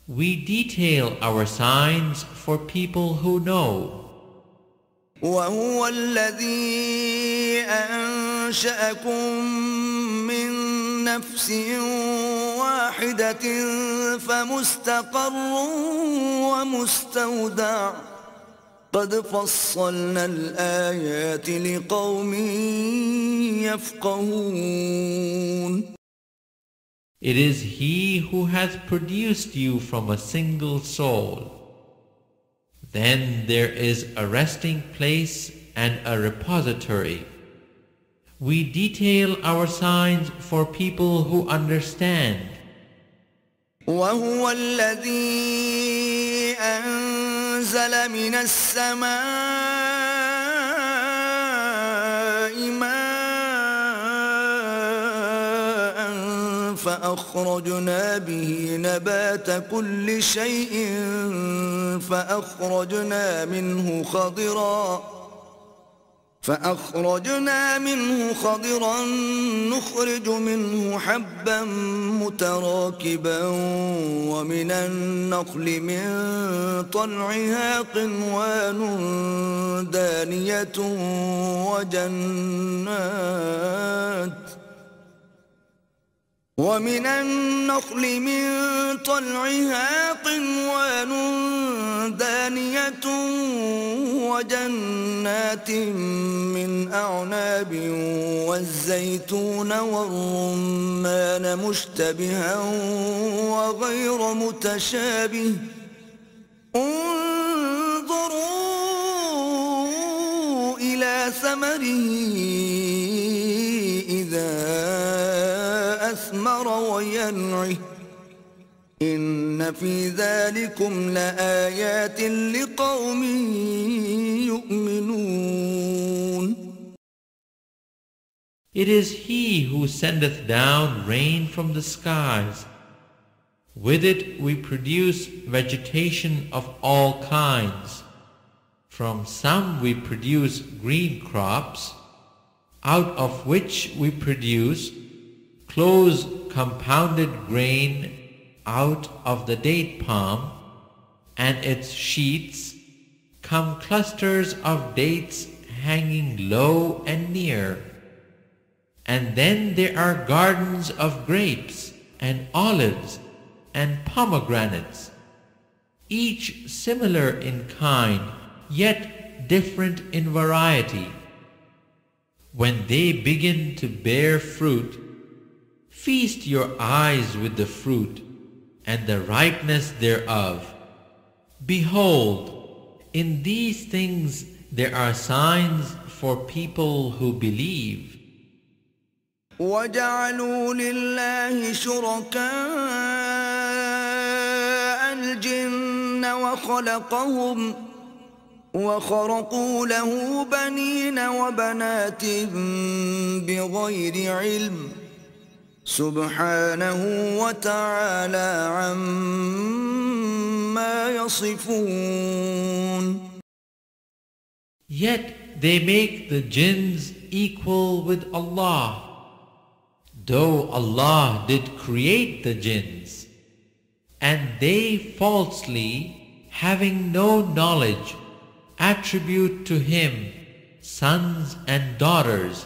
We detail our signs for people who know. وهو الذي أنشأكم من نفس واحدة فمستقر ومستودع قد فصلنا الآيات لقوم يفقهون. It is He who hath produced you from a single soul. Then there is a resting place and a repository. We detail our signs for people who understand. وهو الذي أنزل من السماء ماء فأخرجنا به نبات كل شيء فأخرجنا منه خضرا نخرج منه حبا متراكبا ومن النخل من طلعها قنوان دانية وجنات من أعناب والزيتون والرمان مشتبها وغير متشابه انظروا إلى ثمره إذا أثمر وينعه إن في ذلكم لآيات لقوم يؤمنون. It is He who sendeth down rain from the skies. With it we produce vegetation of all kinds. From some we produce green crops, out of which we produce close compounded grain out of the date palm, and its sheets come clusters of dates hanging low and near. And then there are gardens of grapes and olives and pomegranates, each similar in kind, yet different in variety. When they begin to bear fruit, feast your eyes with the fruit and the ripeness thereof. Behold, in these things there are signs for people who believe. وجعلوا لله شركاء الجن وخرقوا له بنين وبنات بغير علم سبحانه وتعالى عما يصفون. Yet they make the jinns equal with Allah, though Allah did create the jinns, and they falsely, having no knowledge, attribute to Him sons and daughters.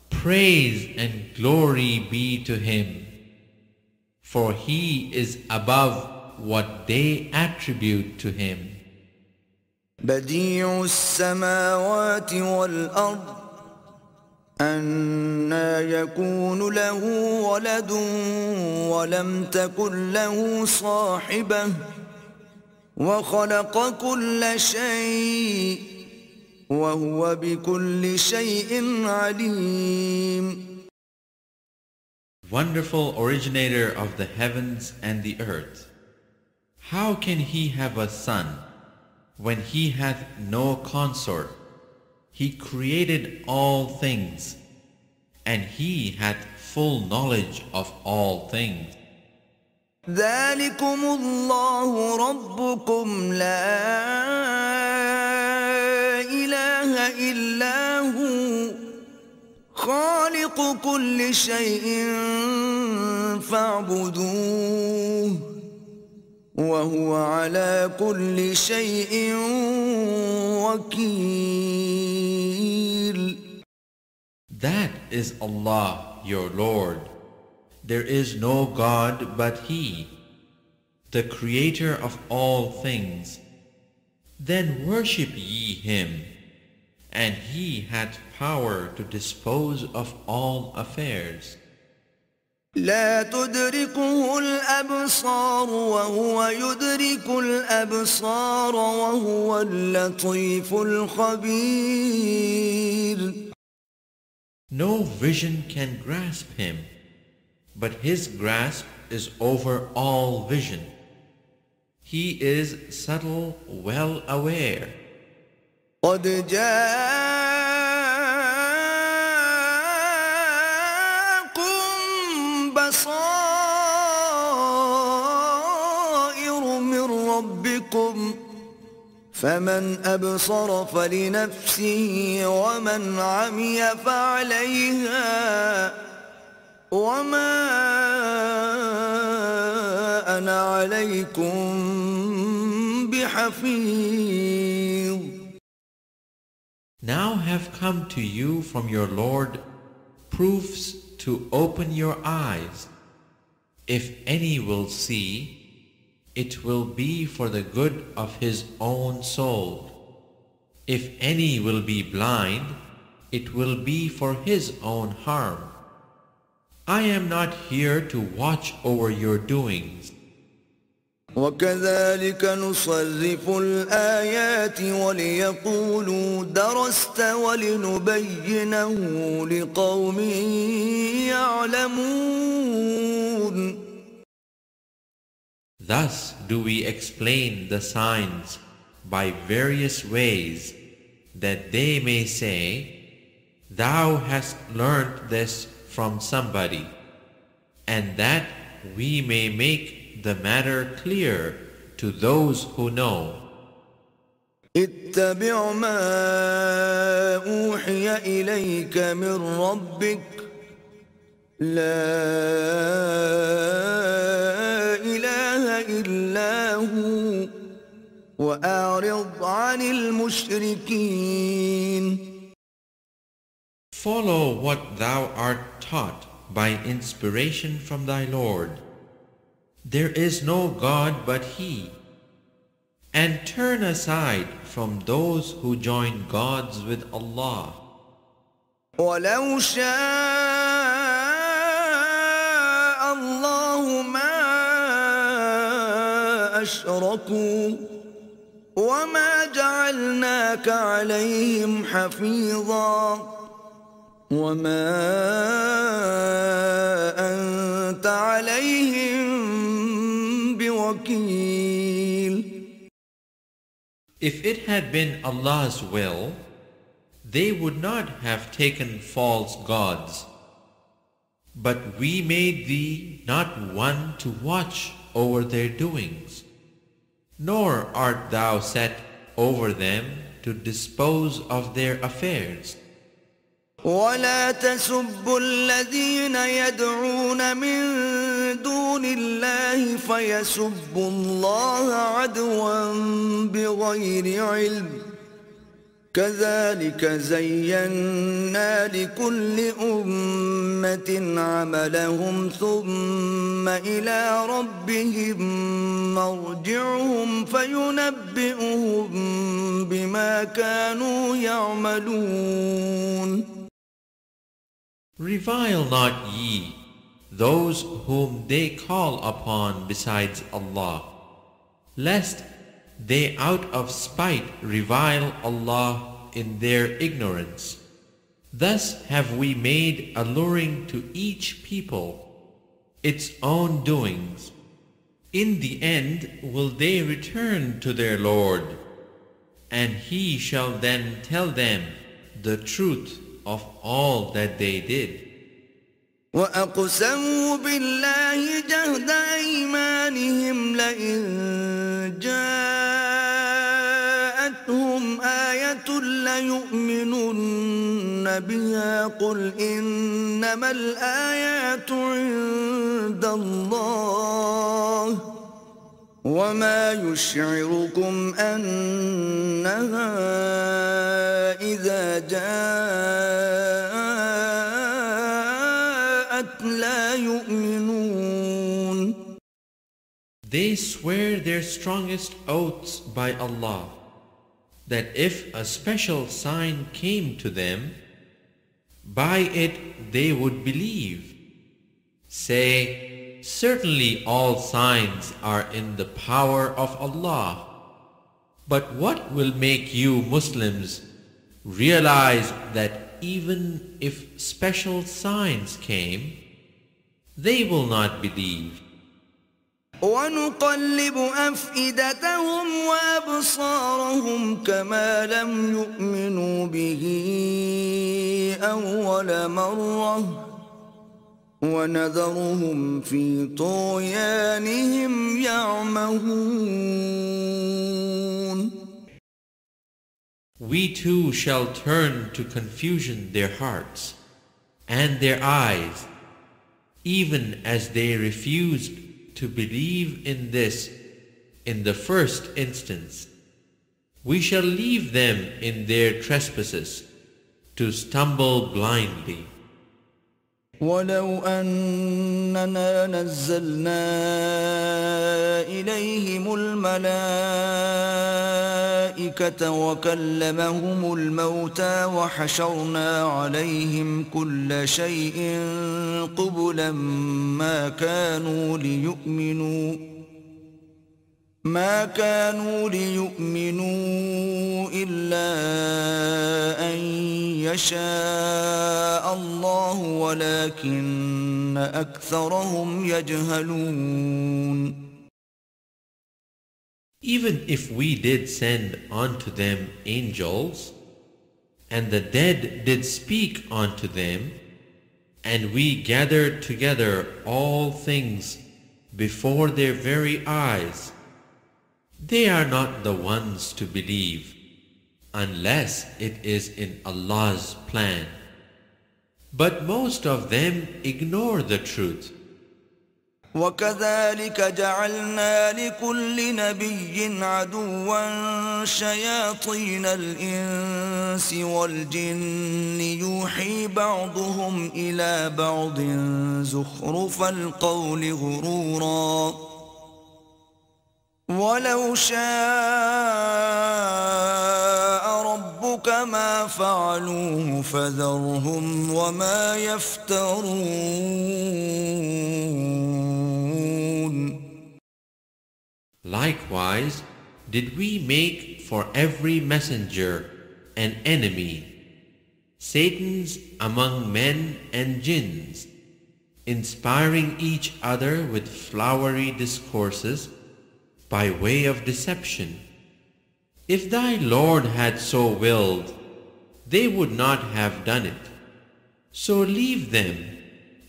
Praise and glory be to Him, for He is above what they attribute to Him. بديع السماوات والأرض أنى يكون له ولد ولم تكن له صاحبة وخلق كل شيء وهو بكل شيء عليم. Wonderful originator of the heavens and the earth, how can He have a son when He hath no consort? He created all things, and He hath full knowledge of all things. ذلكم الله ربكم لا إله إلا هو خالق كل شيء فاعبدوه وهو على كل شيء وكيل. That is Allah, your Lord. There is no God but He, the Creator of all things. Then worship ye Him, and He hath power to dispose of all affairs. لا تدركه الأبصار وهو يدرك الأبصار وهو اللطيف الخبير. No vision can grasp Him, but His grasp is over all vision. He is subtle, well aware. قد جاءكم بصائر من ربكم فمن أبصر فلنفسه ومن عمي فعليها وما أنا عليكم بحفيظ. Now have come to you from your Lord proofs to open your eyes. If any will see, it will be for the good of his own soul. If any will be blind, it will be for his own harm. I am not here to watch over your doings. وكذلك نصرف الآيات وليقولوا درست ولنبينه لقوم يعلمون. Thus do we explain the signs by various ways, that they may say, Thou hast learnt this from somebody, and that we may make the matter clear to those who know. اتبع ما أوحي إليك من ربك لا إله إلا هو وأعرض عن المشركين. Follow what thou art taught by inspiration from thy Lord. There is no God but He. And turn aside from those who join gods with Allah. ولو شاء الله ما أشركوا وما جعلناك عليهم حفيظا وما أنت عليهم بوكيل. If it had been Allah's will, they would not have taken false gods. But we made thee not one to watch over their doings, nor art thou set over them to dispose of their affairs. ولا تسبوا الذين يدعون من دون الله فيسبوا الله عدوا بغير علم كذلك زينا لكل أمة عملهم ثم إلى ربهم مرجعهم فينبئهم بما كانوا يعملون. Revile not ye those whom they call upon besides Allah, lest they out of spite revile Allah in their ignorance. Thus have we made alluring to each people its own doings. In the end will they return to their Lord, and He shall then tell them the truth of all that they did. وأقسموا بالله جهد أيمانهم لئن جاءتهم آية ليؤمنن بها قل إنما الآيات عند الله وما يشعركم أنها إذا جاءت لا يؤمنون. They swear their strongest oaths by Allah, that if a special sign came to them, by it they would believe. Say, certainly all signs are in the power of Allah. But what will make you Muslims realize that even if special signs came, they will not believe? ونقلب أفئدتهم وأبصارهم كما لم يؤمنوا به أول مرة ونذرهم في طغيانهم يعمهون. We too shall turn to confusion their hearts and their eyes, even as they refused to believe in this in the first instance. We shall leave them in their trespasses to stumble blindly. ولو أننا نزلنا إليهم الملائكة وكلمهم الموتى وحشرنا عليهم كل شيء قبلا ما كانوا ليؤمنوا إلا أن يشاء الله ولكن أكثرهم يجهلون. Even if we did send unto them angels, and the dead did speak unto them, and we gathered together all things before their very eyes, they are not the ones to believe, unless it is in Allah's plan. But most of them ignore the truth. وكذلك جعلنا لكل نبي عدوا شياطين الإنس والجن يوحي بعضهم إلى بعض زخرف القول غرورا ولو شاء ربك ما فعلوه فذرهم وما يفترون. Likewise did we make for every messenger an enemy, Satans among men and jinns, inspiring each other with flowery discourses by way of deception. If thy Lord had so willed, they would not have done it. So leave them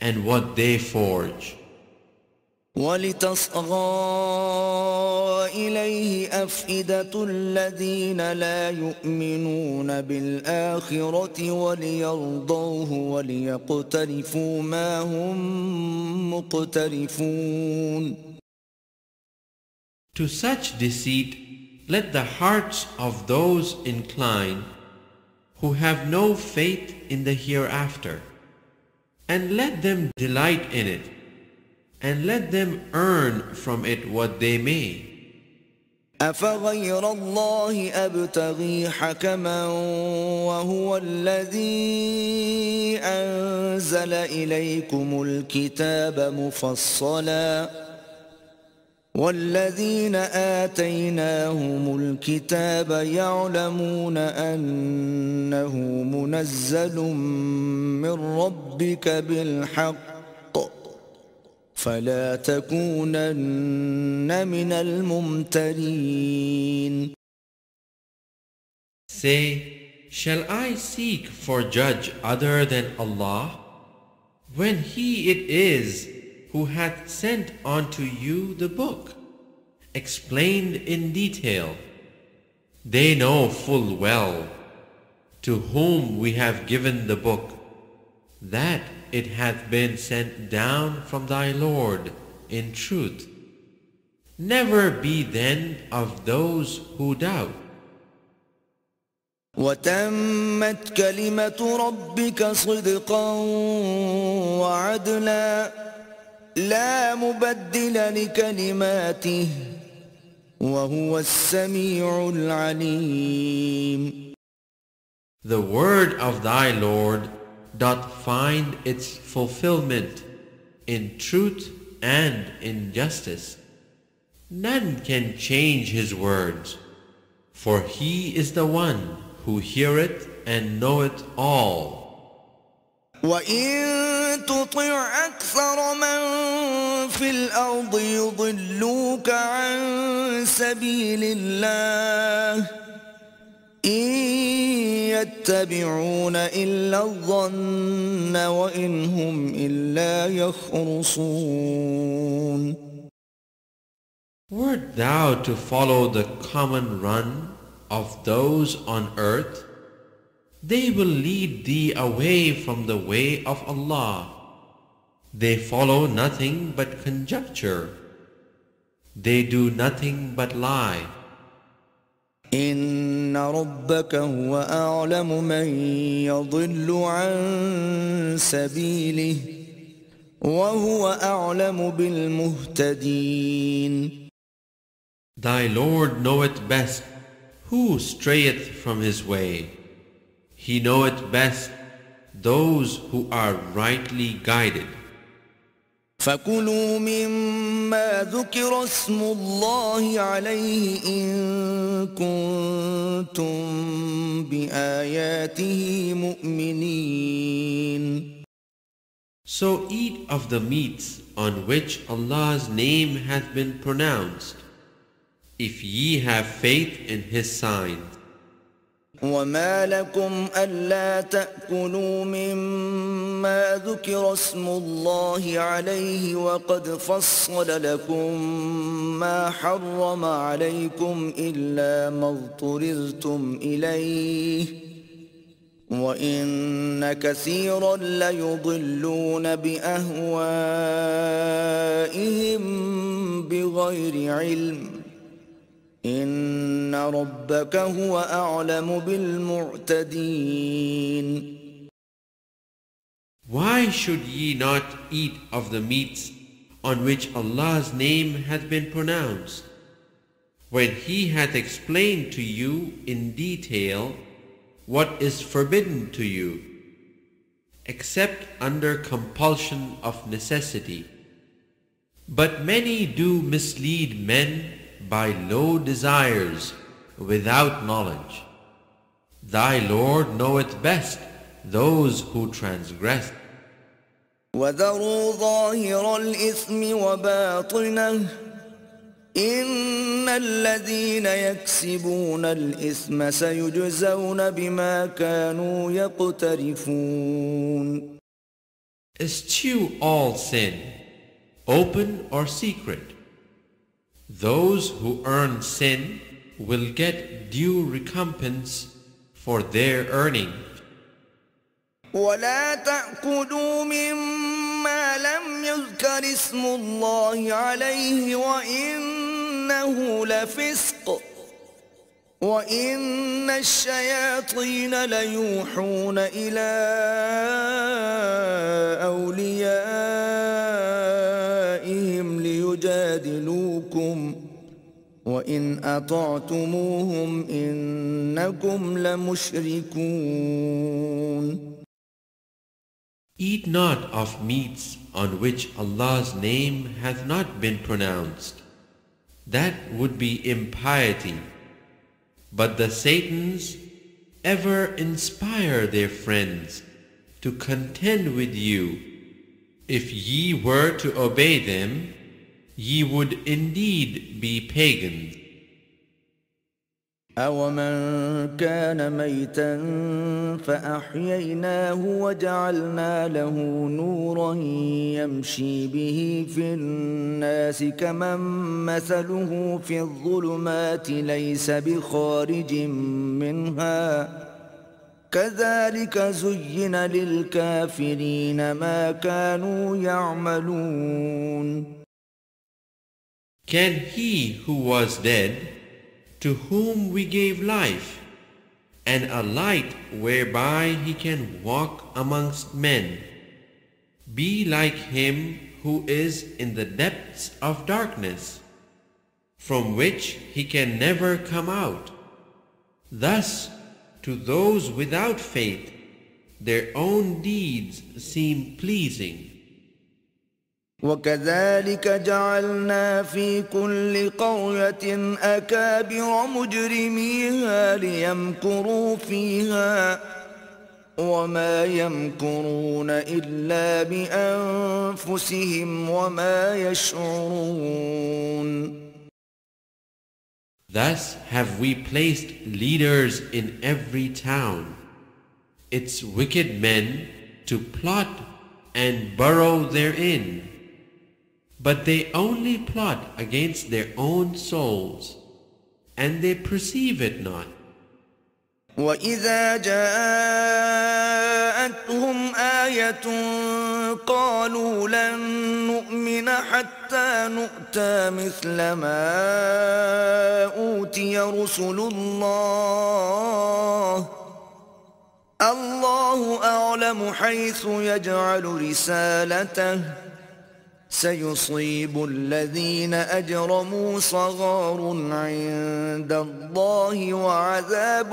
and what they forge. وَلِتَصْغَى إِلَيْهِ أَفْئِدَةُ الَّذِينَ لَا يُؤْمِنُونَ بِالْآخِرَةِ وَلِيَرْضَوْهُ وَلِيَقْتَرِفُوا مَا هُمْ مُقْتَرِفُونَ. To such deceit, let the hearts of those incline who have no faith in the hereafter, and let them delight in it, and let them earn from it what they may. أَفَغَيْرَ اللَّهِ أَبْتَغِي حَكَمًا وَهُوَ الَّذِي أَنزَلَ إِلَيْكُمُ الْكِتَابَ مُفَصَّلًا وَالَّذِينَ آتَيْنَاهُمُ الْكِتَابَ يَعْلَمُونَ أَنَّهُ مُنَزَّلٌ مِّن رَّبِّكَ بِالْحَقِّ فَلَا تَكُونَنَّ مِنَ الْمُمْتَرِينَ. Say, shall I seek for judge other than Allah, when He it is who hath sent unto you the book, explained in detail? They know full well, to whom we have given the book, that it hath been sent down from thy Lord in truth. Never be then of those who doubt. وَتَمَّتْ كَلِمَةُ رَبِّكَ صِدْقًا وَعَدْلًا لا مبدل لكلماته وهو السميع العليم. The word of thy Lord doth find its fulfillment in truth and in justice. None can change his words, for he is the one who heareth and knoweth all. وَإِن تُطِعْ أَكْثَرَ مَن فِي الْأَرْضِ يُضِلُّوكَ عَن سَبِيلِ اللَّهِ إِن يَتَّبِعُونَ إِلَّا الظَّنَّ وَإِنْ هُمْ إِلَّا يَخْرُصُونَ. Wert thou to follow the common run of those on earth, they will lead thee away from the way of Allah. They follow nothing but conjecture. They do nothing but lie. إِنَّ رَبَّكَ هُوَ أَعْلَمُ مَن يَضِلُّ عَن سَبِيلِهِ وَهُوَ أَعْلَمُ بِالْمُهْتَدِينَ. Thy Lord knoweth best who strayeth from his way. He knoweth best those who are rightly guided. فَكُلُوا مِمَّا ذُكِرَ اسْمُ اللَّهِ عَلَيْهِ إِن كُنتُم بِآيَاتِهِ مُؤْمِنِينَ. So eat of the meats on which Allah's name hath been pronounced, if ye have faith in His signs. وَمَا لَكُمْ أَلَّا تَأْكُلُوا مِمَّا ذُكِرَ اسْمُ اللَّهِ عَلَيْهِ وَقَدْ فَصَّلَ لَكُم مَّا حَرَّمَ عَلَيْكُمْ إِلَّا مَا اضْطُرِرْتُمْ إِلَيْهِ وَإِنَّ كَثِيرًا لَّيُضِلُّونَ بِأَهْوَائِهِم بِغَيْرِ عِلْمٍ إِنَّ رَبَّكَ هُوَ أَعْلَمُ بِالْمُعْتَدِينَ. Why should ye not eat of the meats on which Allah's name hath been pronounced, when He hath explained to you in detail what is forbidden to you, except under compulsion of necessity? But many do mislead men by low desires without knowledge. Thy Lord knoweth best those who transgress. وذروا ظاهر الإثم وباطنه إن الذين يكسبون الإثم سيجزون بما كانوا يقترفون. Eschew all sin, open or secret. Those who earn sin will get due recompense for their earning. ولا تأكلوا مما لم يذكر اسم الله عليه وإنه لفسق وإن الشياطين ليوحون إلى أوليائهم ليجادلوكم وإن أطعتموهم إنكم لمشركون. Eat not of meats on which Allah's name hath not been pronounced. That would be impiety. But the Satans ever inspire their friends to contend with you. If ye were to obey them, ye would indeed be pagans. أَوَمَنْ كَانَ مَيْتًا فَأَحْيَيْنَاهُ وَجَعَلْنَا لَهُ نُورًا يَمْشِي بِهِ فِي النَّاسِ كَمَنْ مَثَلُهُ فِي الظُّلُمَاتِ لَيْسَ بِخَارِجٍ مِنْهَا كَذَلِكَ زُيِّنَ لِلْكَافِرِينَ مَا كَانُوا يَعْمَلُونَ. Can he who was dead, to whom we gave life, and a light whereby he can walk amongst men, be like him who is in the depths of darkness, from which he can never come out? Thus, to those without faith, their own deeds seem pleasing. وكذلك جعلنا في كل قرية أكابر مجرميها ليمكروا فيها وما يمكرون إلا بأنفسهم وما يشعرون. Thus have we placed leaders in every town, its wicked men to plot and burrow therein. But they only plot against their own souls, and they perceive it not. وَإِذَا جَاءَتْهُمْ آيَةٌ قَالُوا لَن نُّؤْمِنَ حَتَّى نُؤْتَى مِثْلَ مَا أُوتِيَ رُسُلُ اللَّهِ الله أعلم حيث يجعل رسالته سيصيب الذين أجرموا صغار عند الله وعذاب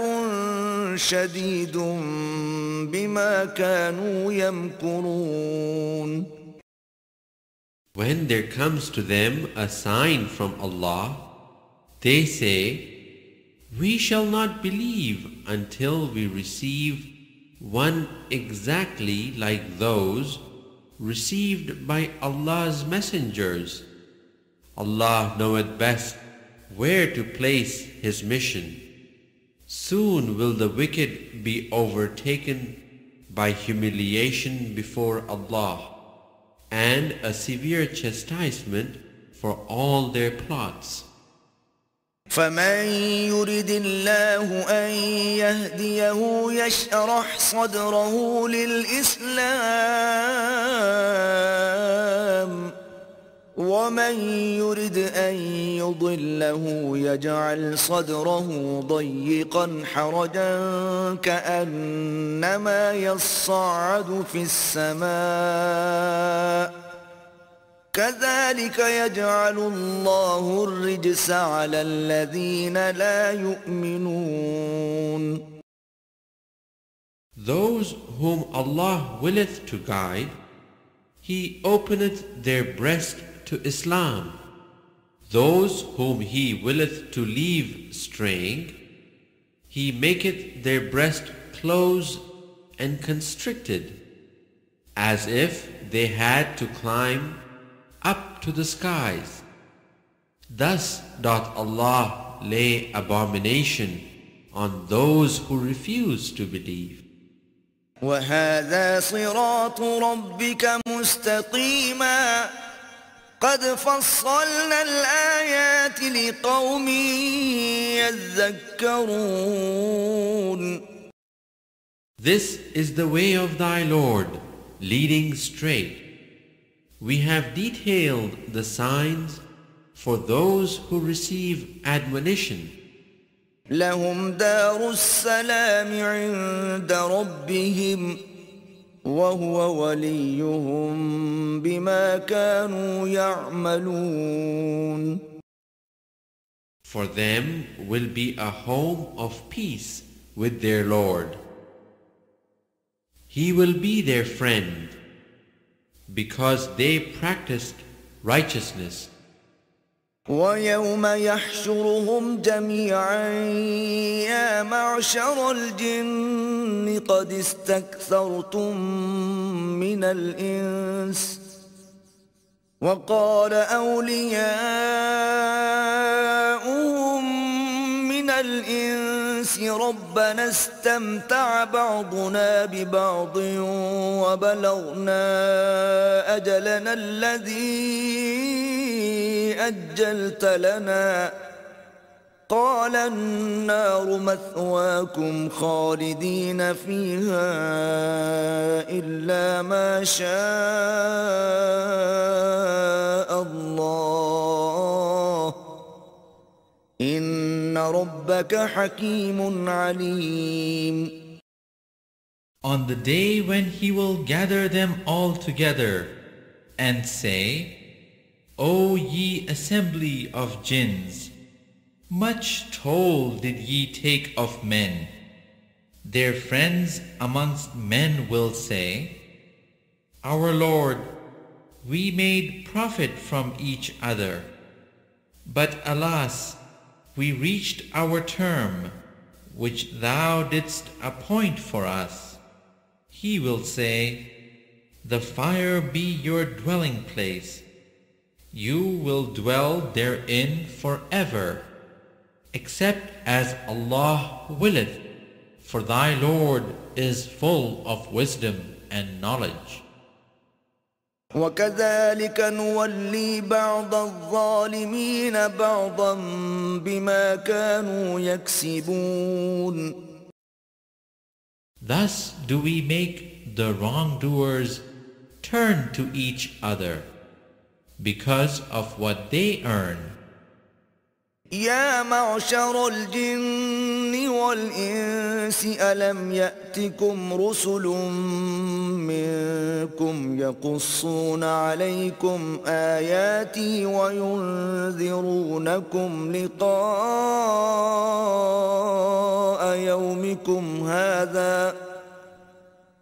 شديد بما كانوا يمكرون. When there comes to them a sign from Allah, they say, "We shall not believe until we receive one exactly like those received by Allah's messengers. Allah knoweth best where to place His mission. Soon will the wicked be overtaken by humiliation before Allah, and a severe chastisement for all their plots." فمن يرد الله أن يهديه يشرح صدره للإسلام ومن يرد أن يضله يجعل صدره ضيقا حرجا كأنما يصعد في السماء كذلك يجعل الله الرجس على الذين لا يؤمنون. Those whom Allah willeth to guide, He openeth their breast to Islam. Those whom He willeth to leave straying, He maketh their breast close and constricted, as if they had to climb up to the skies. Thus doth Allah lay abomination on those who refuse to believe. وهذا صراط ربك مستقيما قد فصلنا الآيات لقوم يذكرون. This is the way of thy Lord, leading straight. We have detailed the signs for those who receive admonition. لهم دار السلام عند ربهم وهو وليهم بما كانوا يعملون. For them will be a home of peace with their Lord. He will be their friend because they practiced righteousness. ويوم يحشرهم جميعا يا معشر الجن قد استكثرتم من الإنس وقال أولياؤهم من الإنس ربنا استمتع بعضنا ببعض وبلغنا أجلنا الذي أجلت لنا قال النار مثواكم خالدين فيها إلا ما شاء الله إن ربك حكيم عليم. On the day when he will gather them all together and say, O ye assembly of jinns, much toll did ye take of men. Their friends amongst men will say, Our Lord, we made profit from each other. But alas, we reached our term, which thou didst appoint for us. He will say, The fire be your dwelling place. You will dwell therein forever, except as Allah willeth, for thy Lord is full of wisdom and knowledge. وكذلك نولي بعض الظالمين بعضا بما كانوا يكسبون. Thus do we make the wrongdoers turn to each other because of what they earn. يا معشر الجن والإنس ألم يأتكم رسل منكم يقصون عليكم آياتي وينذرونكم لقاء يومكم هذا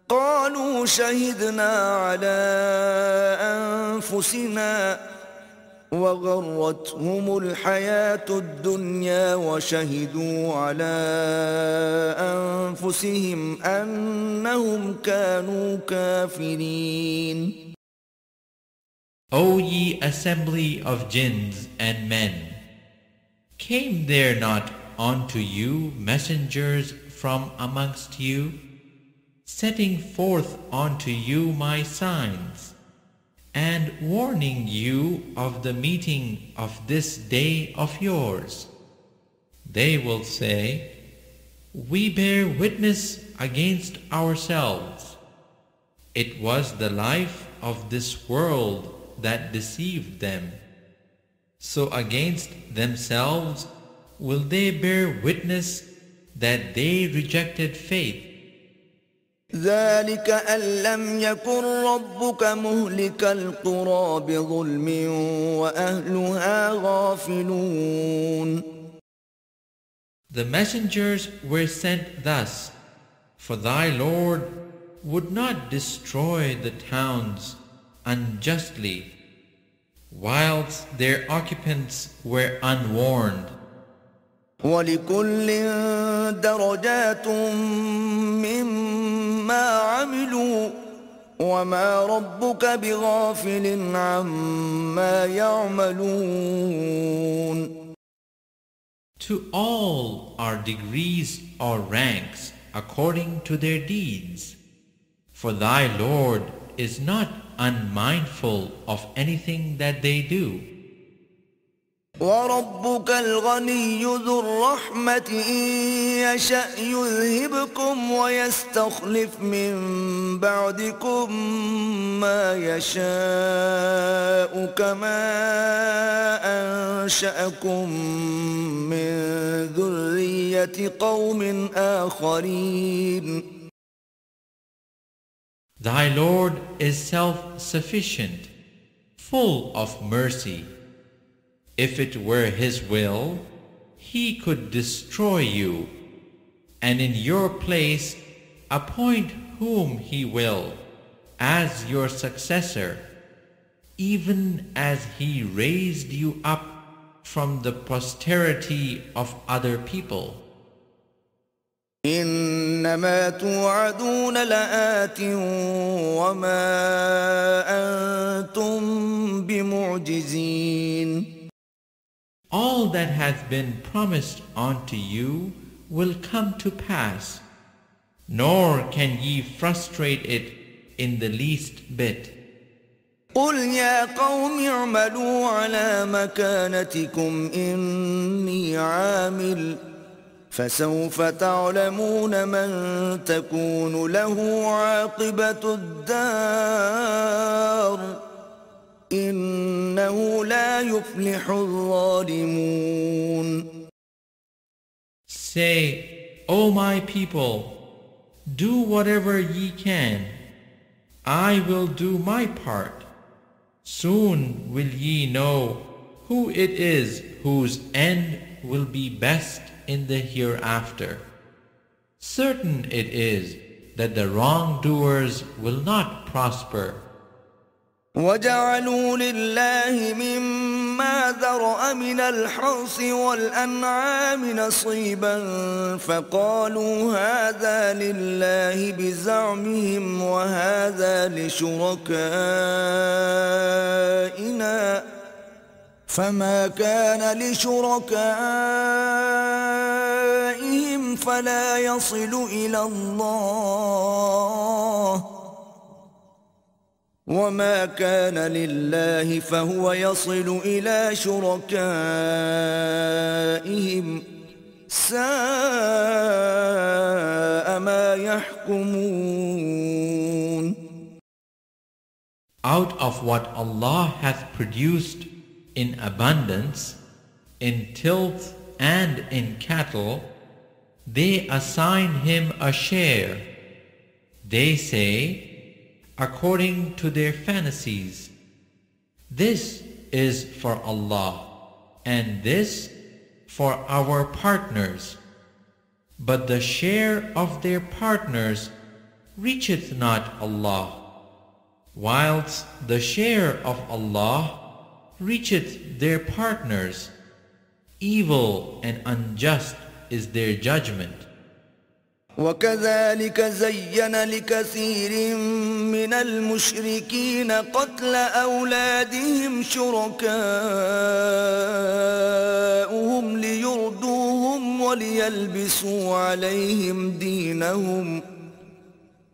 قالوا شهدنا على أنفسنا وغرتهم الحياة الدنيا وشهدوا على أنفسهم أنهم كانوا كافرين. O ye assembly of jinns and men, came there not unto you messengers from amongst you, setting forth unto you my signs, and warning you of the meeting of this day of yours? They will say, We bear witness against ourselves. It was the life of this world that deceived them. So against themselves will they bear witness that they rejected faith. ذلك أن لم يكن ربك مهلك القرى بظلم وأهلها غافلون. The messengers were sent thus, for thy Lord would not destroy the towns unjustly, whilst their occupants were unwarned. ولكل درجات مما عملوا وما ربك بغافل عما يعملون. To all are degrees or ranks according to their deeds. For thy Lord is not unmindful of anything that they do. وربك الغني ذو الرحمة إن يشأ يذهبكم ويستخلف من بعدكم ما يشاء كما أنشأكم من ذرية قوم آخرين. Thy Lord is self-sufficient, full of mercy. If it were His will, He could destroy you, and in your place appoint whom He will as your successor, even as He raised you up from the posterity of other people. إنما توعدون لآت وما أنتم بمعجزين. All that has been promised unto you will come to pass, nor can ye frustrate it in the least bit. قل يا قوم اعملوا على مكانتكم إني عامل فسوف تعلمون من تكون له عاقبة الدار إنه لا يفلح الظالمون. Say, O my people, do whatever ye can. I will do my part. Soon will ye know who it is whose end will be best in the hereafter. Certain it is that the wrongdoers will not prosper. وجعلوا لله مما ذرأ من الحرث والأنعام نصيبا فقالوا هذا لله بزعمهم وهذا لشركائنا فما كان لشركائهم فلا يصل إلى الله وما كان لله فهو يصل إلى شركائهم ساء ما يحكمون. Out of what Allah hath produced in abundance, in tilth and in cattle, they assign Him a share. They say, according to their fantasies, this is for Allah, and this for our partners. But the share of their partners reacheth not Allah, whilst the share of Allah reacheth their partners. Evil and unjust is their judgment. وكذلك زين لكثير من المشركين قتل أولادهم شركاؤهم ليردوهم وليلبسوا عليهم دينهم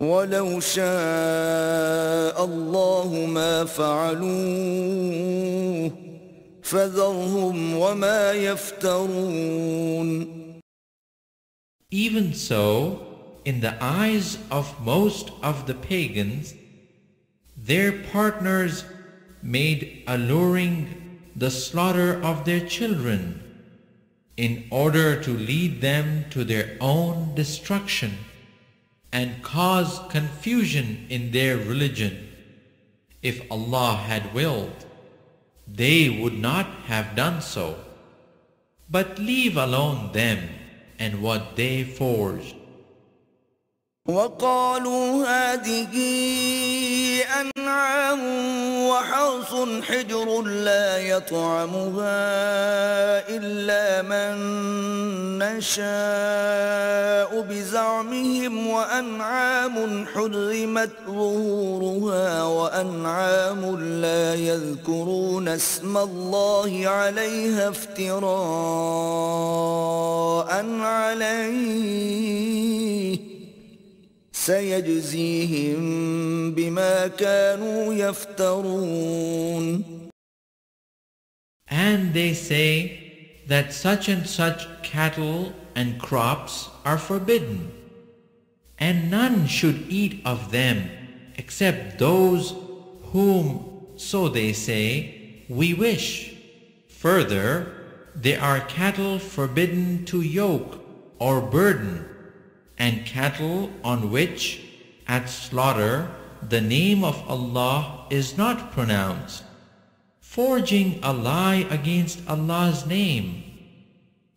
ولو شاء الله ما فعلوه فذرهم وما يفترون. Even so, in the eyes of most of the pagans, their partners made alluring the slaughter of their children in order to lead them to their own destruction and cause confusion in their religion. If Allah had willed, they would not have done so. But leave alone them and what they forged. وقالوا هذه أنعام وحرث حجر لا يطعمها إلا من نشاء بزعمهم وأنعام حرمت ظهورها وأنعام لا يذكرون اسم الله عليها افتراء عليه سيجزيهم بما كانوا يفترون. And they say that such and such cattle and crops are forbidden, and none should eat of them except those whom, so they say, we wish. Further, there are cattle forbidden to yoke or burden, and cattle on which, at slaughter, the name of Allah is not pronounced, forging a lie against Allah's name.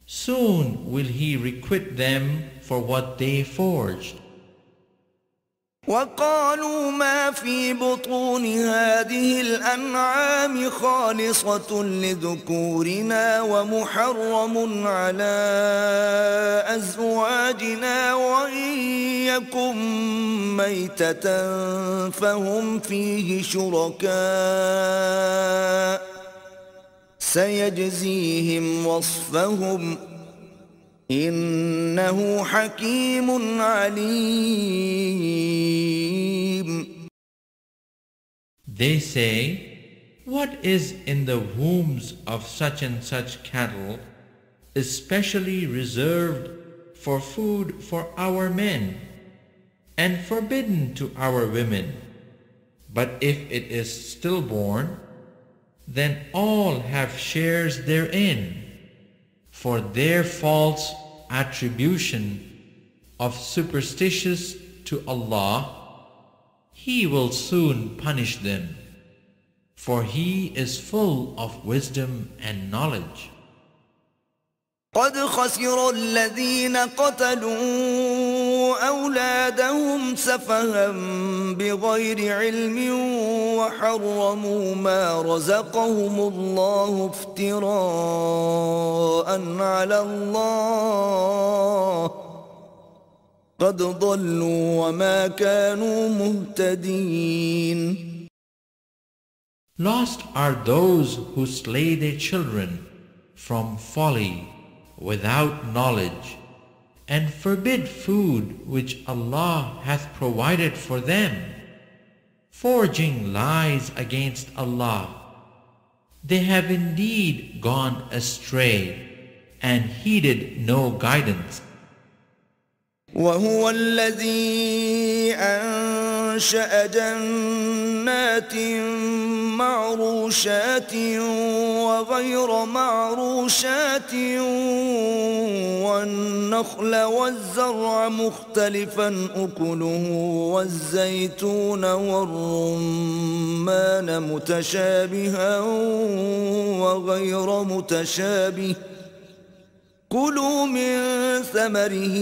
Soon will He requite them for what they forged. وقالوا ما في بطون هذه الأنعام خالصة لذكورنا ومحرم على أزواجنا وإن يكن ميتة فهم فيه شركاء سيجزيهم وصفهم إنه حكيم عليم. They say, what is in the wombs of such and such cattle is specially reserved for food for our men and forbidden to our women. But if it is stillborn, then all have shares therein. For their false attribution of superstitious to Allah, He will soon punish them, for He is full of wisdom and knowledge. قد خسر الذين قتلوا أولادهم سفها بغير علم وحرموا ما رزقهم الله افتراء على الله قد ضلوا وما كانوا مهتدين. Lost are those who slay their children from folly without knowledge, and forbid food which Allah hath provided for them, forging lies against Allah. They have indeed gone astray and heeded no guidance. وهو الذي أنشأ جنات معروشات وغير معروشات والنخل والزرع مختلفا أكله والزيتون والرمان متشابها وغير متشابه كلوا من ثمره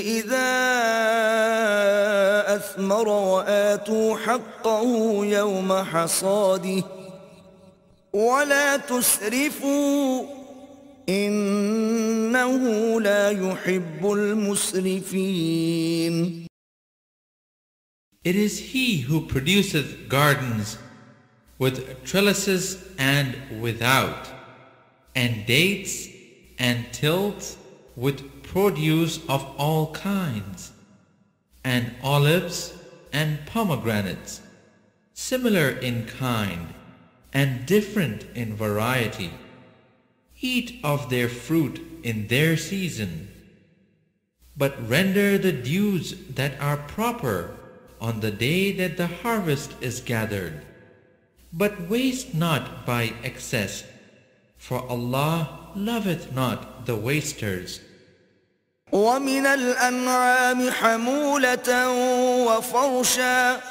إذا أثمر وآتوا حقه يوم حصاده ولا تسرفوا إنه لا يحب المسرفين. It is He who produceth gardens with trellises and without, and dates and tilth with produce of all kinds, and olives and pomegranates, similar in kind and different in variety. Eat of their fruit in their season, but render the dues that are proper on the day that the harvest is gathered. But waste not by excess, for Allah loveth not the wasters. ومن الأنعام حمولة وفرشا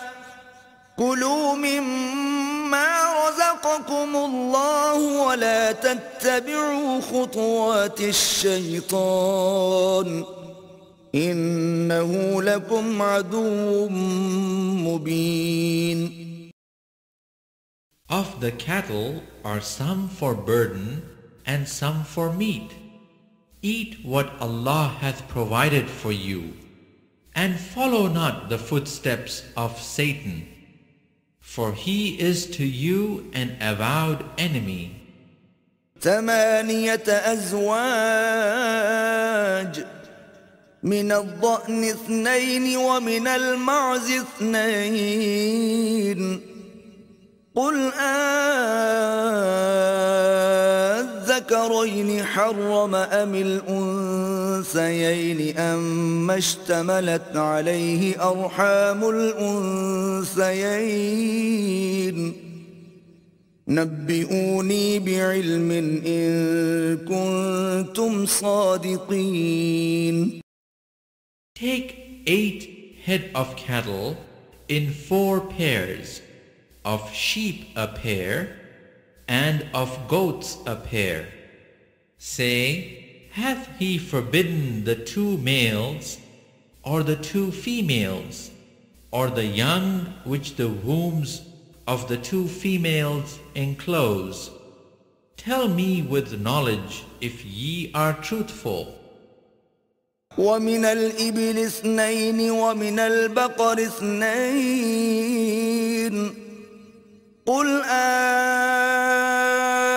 كلوا مما رزقكم الله ولا تتبعوا خطوات الشيطان إنه لكم عدو مبين. Of the cattle are some for burden and some for meat. Eat what Allah hath provided for you, and follow not the footsteps of Satan, for he is to you an avowed enemy. 8 أزواج من الضأن 2 ومن المعز 2 قل الذكرين حرم أم الأنثيين أما اشتملت عليه أرحام الأنثيين نبئوني بعلم إن كنتم صادقين. Take 8 head of cattle in 4 pairs, of sheep a pair, and of goats a pair. Say, hath he forbidden the 2 males, or the 2 females, or the young which the wombs of the 2 females enclose? Tell me with knowledge if ye are truthful. ومن الإبل 2 ومن البقر 2 قل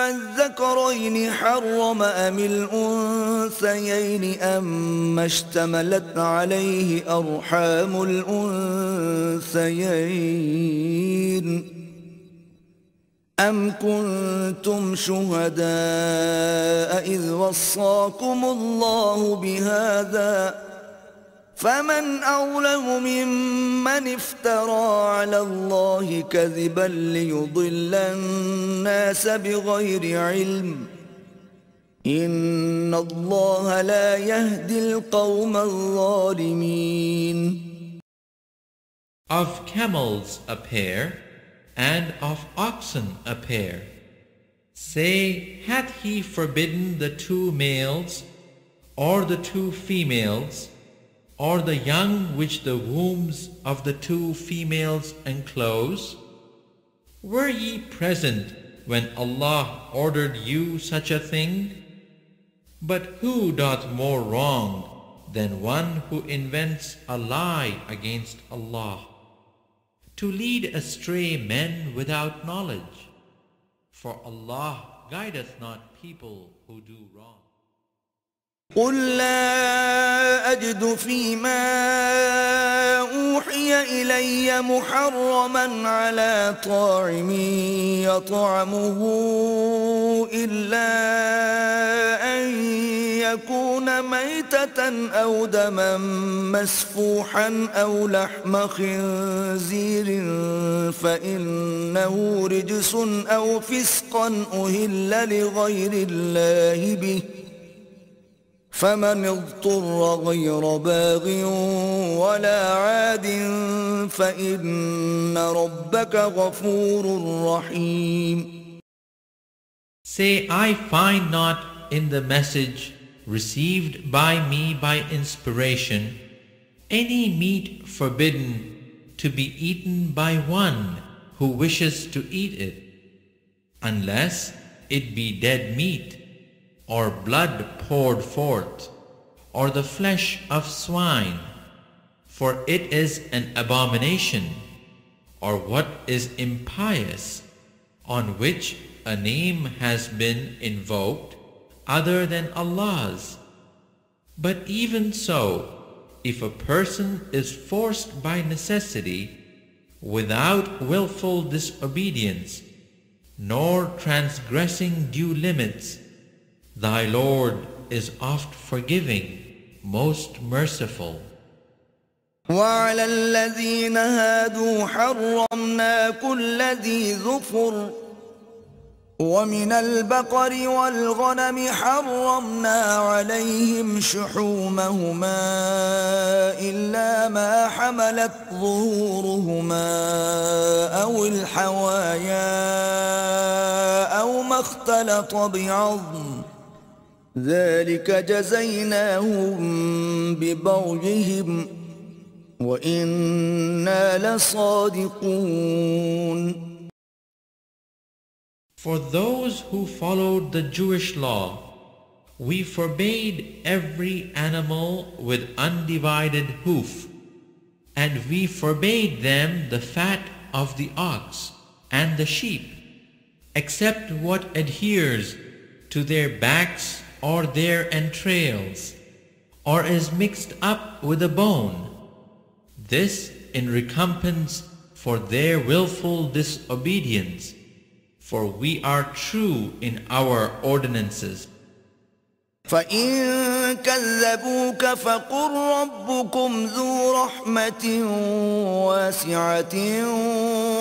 الذكرين حرم أم الأنثيين أما اشتملت عليه أرحام الأنثيين أم كنتم شهداء إذ وصاكم الله بهذا فمن أظلم ممن افترى على الله كذبا ليضل الناس بغير علم إن الله لا يهدي القوم الظالمين. Of camels a pair, and of oxen a pair. Say, hath he forbidden the 2 males, or the 2 females, or the young which the wombs of the 2 females enclose? Were ye present when Allah ordered you such a thing? But who doth more wrong than one who invents a lie against Allah, to lead astray men without knowledge? For Allah guideth not people who do wrong. قل لا أجد فيما أوحي إلي محرما على طاعم يطعمه إلا أن يكون ميتة أو دما مسفوحا أو لحم خنزير فإنه رجس أو فسقا أهل لغير الله به فمن اضطر غير باغ ولا عاد فإن ربك غفور رحيم. Say, I find not in the message received by me by inspiration any meat forbidden to be eaten by one who wishes to eat it, unless it be dead meat, or blood poured forth, or the flesh of swine, for it is an abomination, or what is impious, on which a name has been invoked other than Allah's. But even so, if a person is forced by necessity, without willful disobedience, nor transgressing due limits, thy Lord is oft forgiving, most merciful. وعلى الذين هادوا حرمنا كل ذي ظفر ومن البقر والغنم حرمنا عليهم شحومهما إلا ما حملت ظهورهما أو الحوايا أو ما اختلط بعظم ذلك جزيناهم ببغيهم وإنا لصادقون. For those who followed the Jewish law, we forbade every animal with undivided hoof, and we forbade them the fat of the ox and the sheep, except what adheres to their backs or their entrails, or is mixed up with a bone. This in recompense for their willful disobedience, for we are true in our ordinances. فإن كذبوك فقل ربكم ذو رحمة واسعة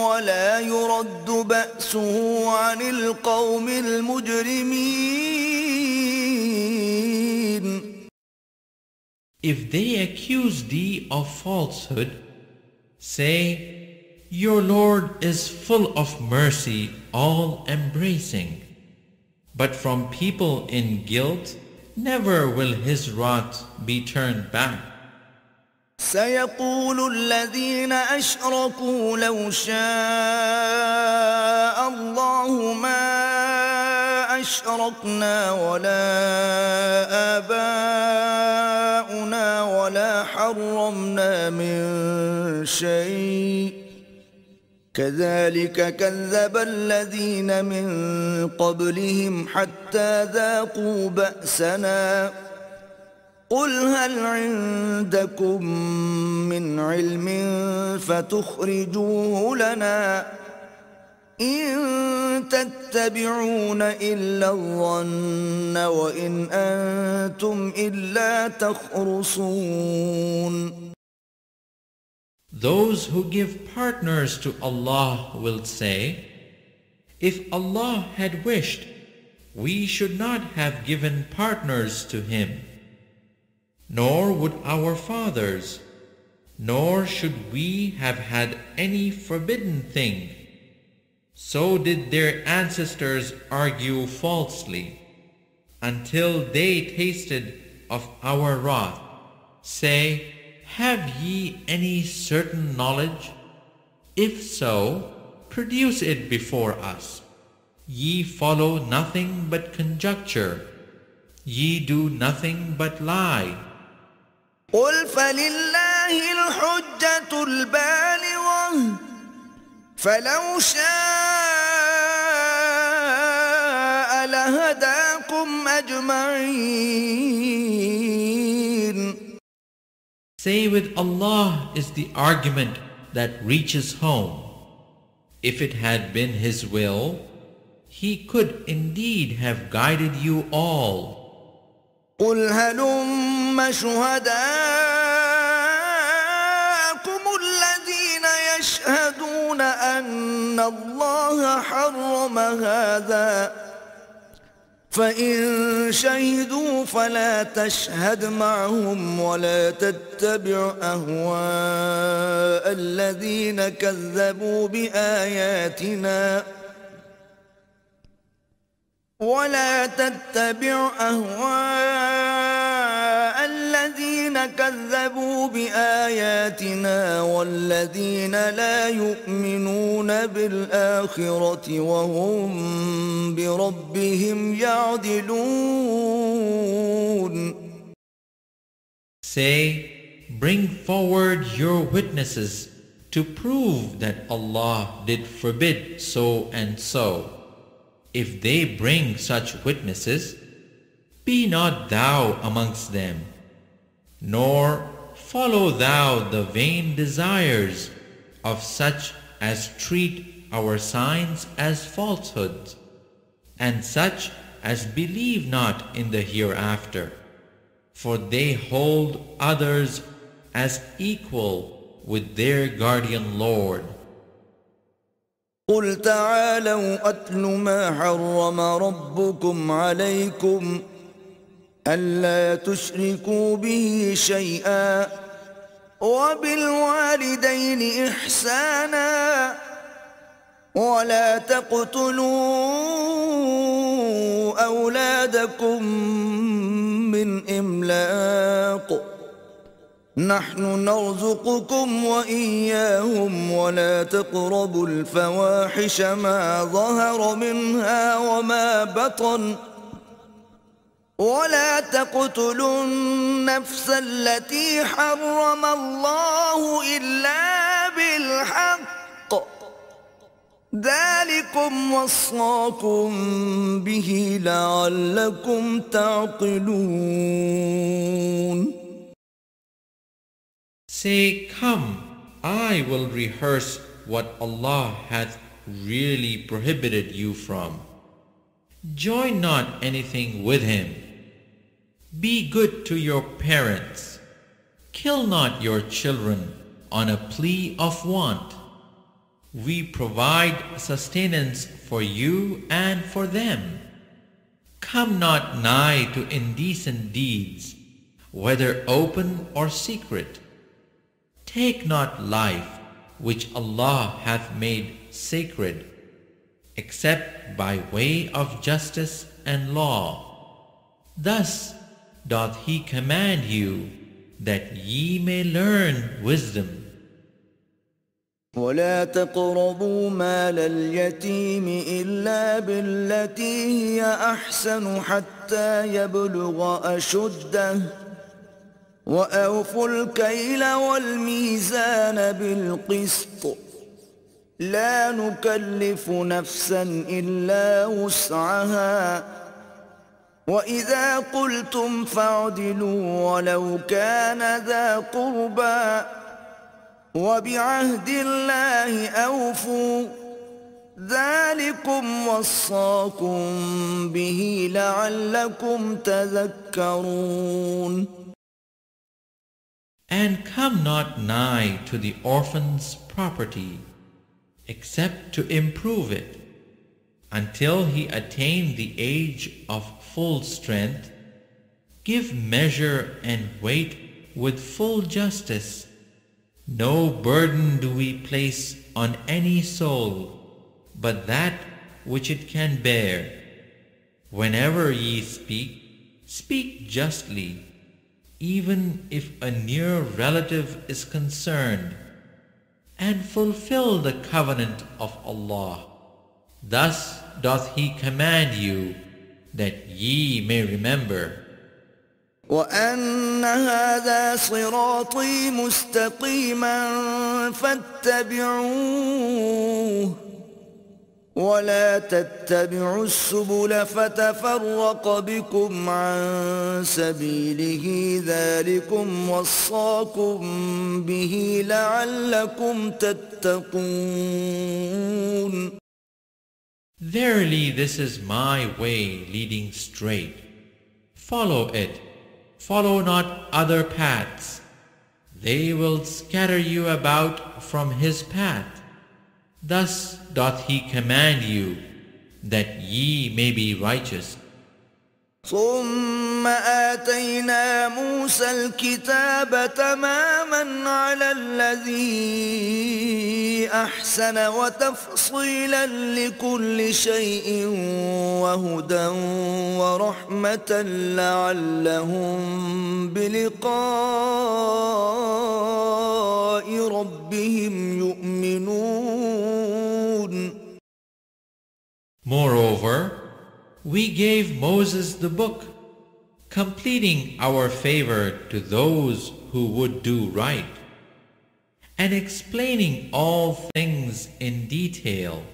ولا يرد بأسه عن القوم المجرمين. If they accuse thee of falsehood, say, Your Lord is full of mercy, all-embracing. But from people in guilt, never will his wrath be turned back. سيقول الذين أشركوا لو شاء الله ما أشركنا ولا آباؤنا ولا حرمنا من شيء كذلك كذب الذين من قبلهم حتى ذاقوا بأسنا قل هل عندكم من علم فتخرجوه لنا إن تتبعون إلا الظن وإن أنتم إلا تخرصون. Those who give partners to Allah will say, If Allah had wished, we should not have given partners to Him. Nor would our fathers, nor should we have had any forbidden thing. So did their ancestors argue falsely, until they tasted of our wrath. Say, Have ye any certain knowledge? If so, produce it before us. Ye follow nothing but conjecture. Ye do nothing but lie. قل فلله الحجة البالغة فلو شاء لهداكم أجمعين. Say with Allah is the argument that reaches home. If it had been His will, He could indeed have guided you all. قل هلم شهداءكم الذين يشهدون أن الله حرم هذا فإن شهدوا فلا تشهد معهم ولا تتبع أهواء الذين كذبوا بآياتنا والذين لا يؤمنون بالآخرة وهم بربهم يعدلون. Say, bring forward your witnesses to prove that Allah did forbid so and so. If they bring such witnesses, be not thou amongst them, nor follow thou the vain desires of such as treat our signs as falsehoods, and such as believe not in the hereafter, for they hold others as equal with their guardian Lord. قل تعالوا أتل ما حرم ربكم عليكم ألا تشركوا به شيئا وبالوالدين إحسانا ولا تقتلوا أولادكم من إملاق نحن نرزقكم وإياهم ولا تقربوا الفواحش ما ظهر منها وما بطن ولا تقتلوا النفس التي حرم الله إلا بالحق ذلكم وصاكم به لعلكم تعقلون. Say, come, I will rehearse what Allah hath really prohibited you from. Join not anything with Him. Be good to your parents. Kill not your children on a plea of want. We provide sustenance for you and for them. Come not nigh to indecent deeds, whether open or secret. Take not life which Allah hath made sacred, except by way of justice and law. Thus doth He command you, that ye may learn wisdom. ولا تقربوا مال اليتيم إلا بالتي هي أحسن حتى يبلغ أشده وأوفوا الكيل والميزان بالقسط لا نكلف نفسا إلا وسعها وإذا قلتم فاعدلوا ولو كان ذا قربى وبعهد الله أوفوا ذلكم وصاكم به لعلكم تذكرون. And come not nigh to the orphan's property, except to improve it, until he attain the age of full strength. Give measure and weight with full justice. No burden do we place on any soul, but that which it can bear. Whenever ye speak, speak justly, even if a near relative is concerned, and fulfill the covenant of Allah. Thus doth He command you, that ye may remember. وأن هذا صراطي مستقيما فاتبعوه ولا تتبعوا السبل فتفرق بكم عن سبيله ذلكم وصاكم به لعلكم تتقون. Verily this is my way leading straight. Follow it. Follow not other paths. They will scatter you about from His path. Thus doth He command you, that ye may be righteous. ثم آتينا موسى الكتاب تماما على الذي أحسن وتفصيلا لكل شيء وهدى ورحمة لعلهم بلقاء ربهم يؤمنون. Moreover, we gave Moses the book, completing our favor to those who would do right, and explaining all things in detail,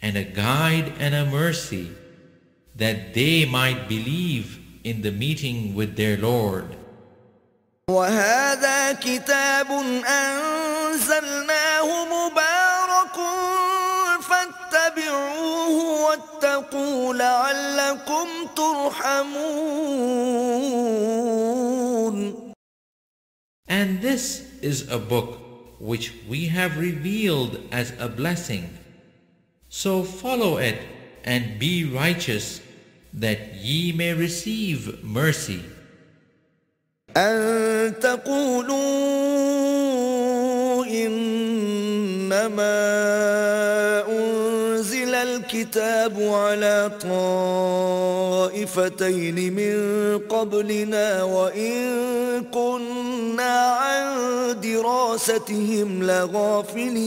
and a guide and a mercy, that they might believe in the meeting with their Lord. وهذا كتاب أنزلناه مبارك فاتبعوه واتقوا لعلكم ترحمون. And this is a book which we have revealed as a blessing. So follow it and be righteous, that ye may receive mercy. أن تقولوا إنما الكتاب على طائفتين من قبلنا وإن كنا عن دراستهم لغافلين.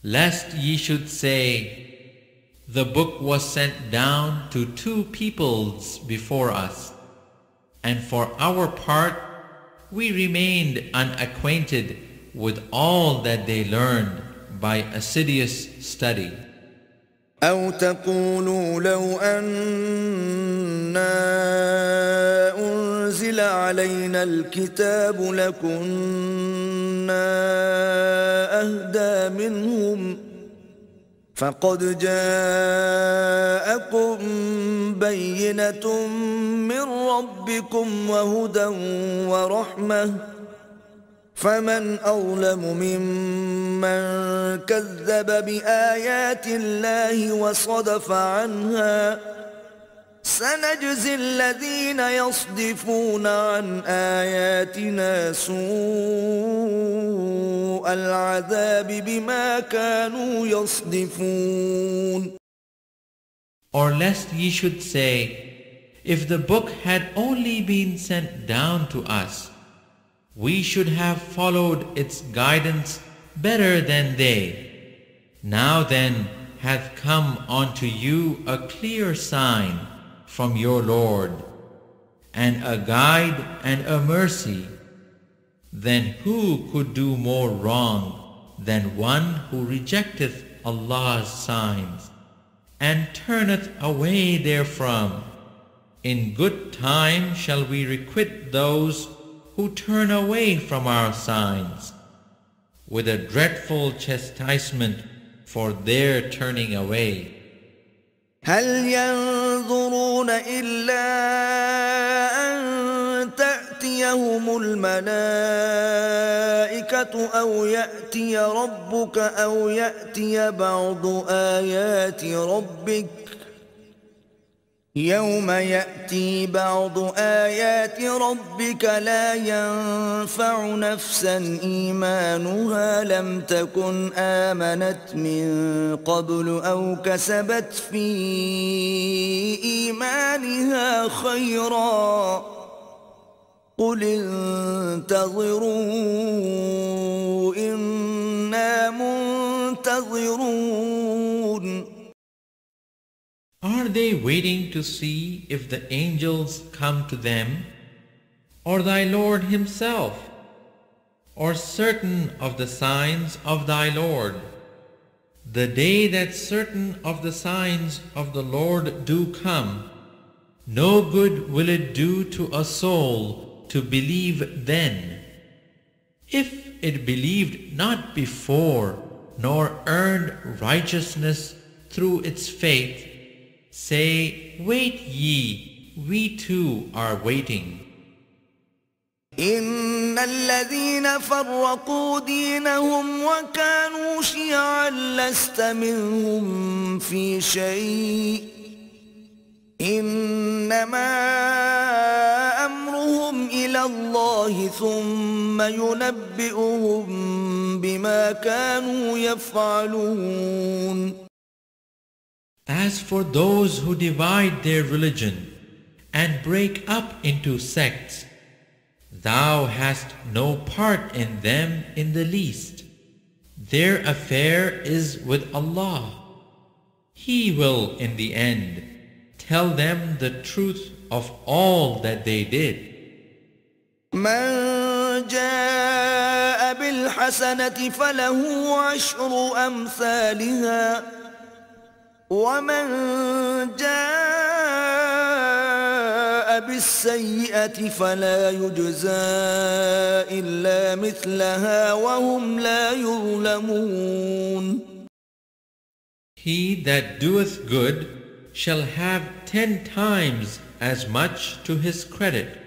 Lest ye should say, the book was sent down to two peoples before us, and for our part we remained unacquainted with all that they learned by assiduous study. أو تقولوا لو أنا أنزل علينا الكتاب لكنا أهدى منهم فقد جاءكم بينة من ربكم وهدى ورحمة فمن أظلم ممن كذب بآيات الله وصدف عنها سنجزي الذين يصدفون عن آياتنا سوء العذاب بما كانوا يصدفون. Or lest ye should say, if the book had only been sent down to us, we should have followed its guidance better than they. Now then hath come unto you a clear sign from your Lord, and a guide and a mercy. Then who could do more wrong than one who rejecteth Allah's signs and turneth away therefrom? In good time shall we requite those who turn away from our signs, with a dreadful chastisement for their turning away. هل ينظرون إلا أن تأتيهم الملائكة أو يأتي ربك أو يأتي بعض آيات ربك يوم يأتي بعض آيات ربك لا ينفع نفسا إيمانها لم تكن آمنت من قبل أو كسبت في إيمانها خيرا قل انتظروا إنا منتظرون. Are they waiting to see if the angels come to them, or thy Lord himself, or certain of the signs of thy Lord? The day that certain of the signs of the Lord do come, no good will it do to a soul to believe then. If it believed not before, nor earned righteousness through its faith, say, wait ye, we too are waiting. إن الذين فرقوا دينهم وكانوا شيعا لست منهم في شيء إنما أمرهم إلى الله ثم ينبئهم بما كانوا يفعلون. As for those who divide their religion and break up into sects, thou hast no part in them in the least. Their affair is with Allah. He will in the end tell them the truth of all that they did. من جاء بالحسنة فله عشر أمثالها ومن جاء بالسيئة فلا يجزى إلا مثلها وهم لا يظلمون. He that doeth good shall have 10 times as much to his credit.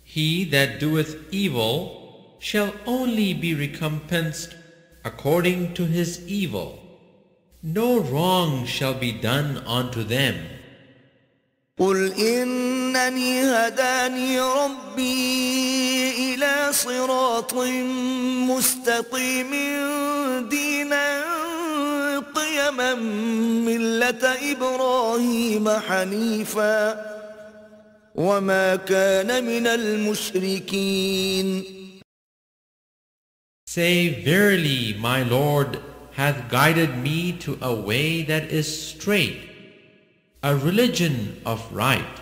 He that doeth evil shall only be recompensed according to his evil. No wrong shall be done unto them. قل إنني هداني ربي إلى إلى صراط مستقيم دينا قيما ملة إبراهيم حنيفا وما كان من المشركين. Say, verily, my Lord hath guided me to a way that is straight, a religion of right,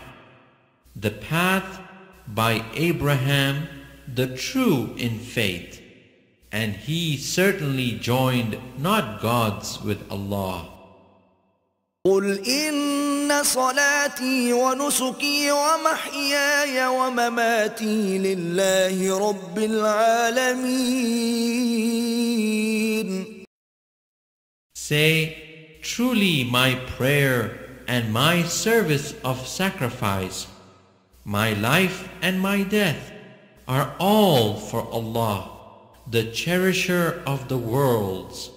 the path by Abraham, the true in faith, and he certainly joined not gods with Allah. قل إن صلاتي ونسكي ومحياي ومماتي لله رب العالمين. Say, truly my prayer and my service of sacrifice, my life and my death are all for Allah, the cherisher of the worlds.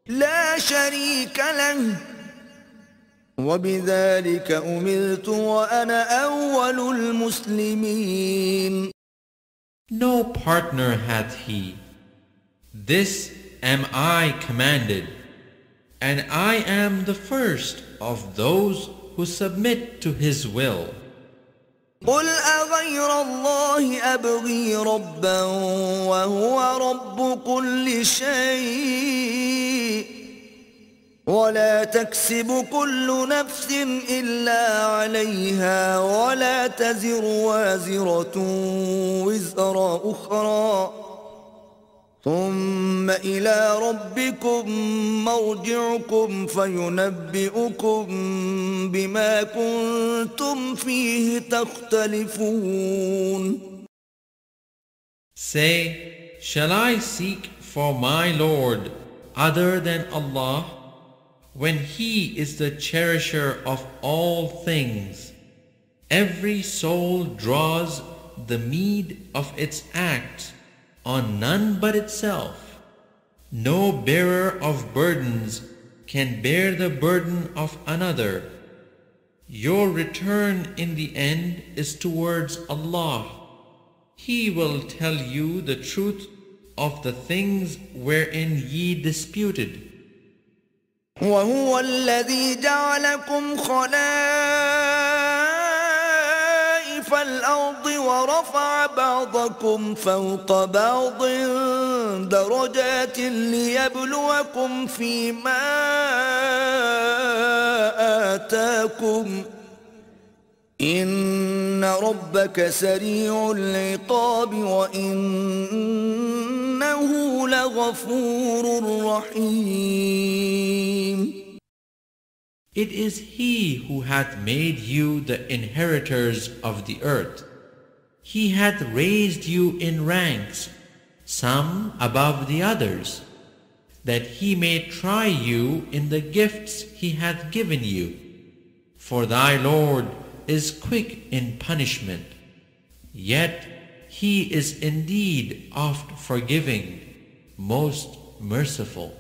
لا شريك له وبذلك أمرت وأنا أول المسلمين. No partner hath he. This am I commanded, and I am the first of those who submit to his will. قل أغير الله أبغي ربا وهو رب كل شيء ولا تكسب كل نفس إلا عليها ولا تزر وازرة وزر أخرى ثم إلى ربكم مرجعكم فينبئكم بما كنتم فيه تختلفون. Say, shall I seek for my Lord other than Allah, when He is the cherisher of all things? Every soul draws the meed of its acts on none but itself. No bearer of burdens can bear the burden of another. Your return in the end is towards Allah. He will tell you the truth of the things wherein ye disputed. وهو الذي جعلكم خلائف الأرض ورفع بعضكم فوق بعض درجات ليبلوكم فيما آتاكم إن ربك سريع العقاب وإنه لغفور رحيم. It is He who hath made you the inheritors of the earth. He hath raised you in ranks, some above the others, that He may try you in the gifts He hath given you. For thy Lord is quick in punishment, yet He is indeed oft forgiving, most merciful.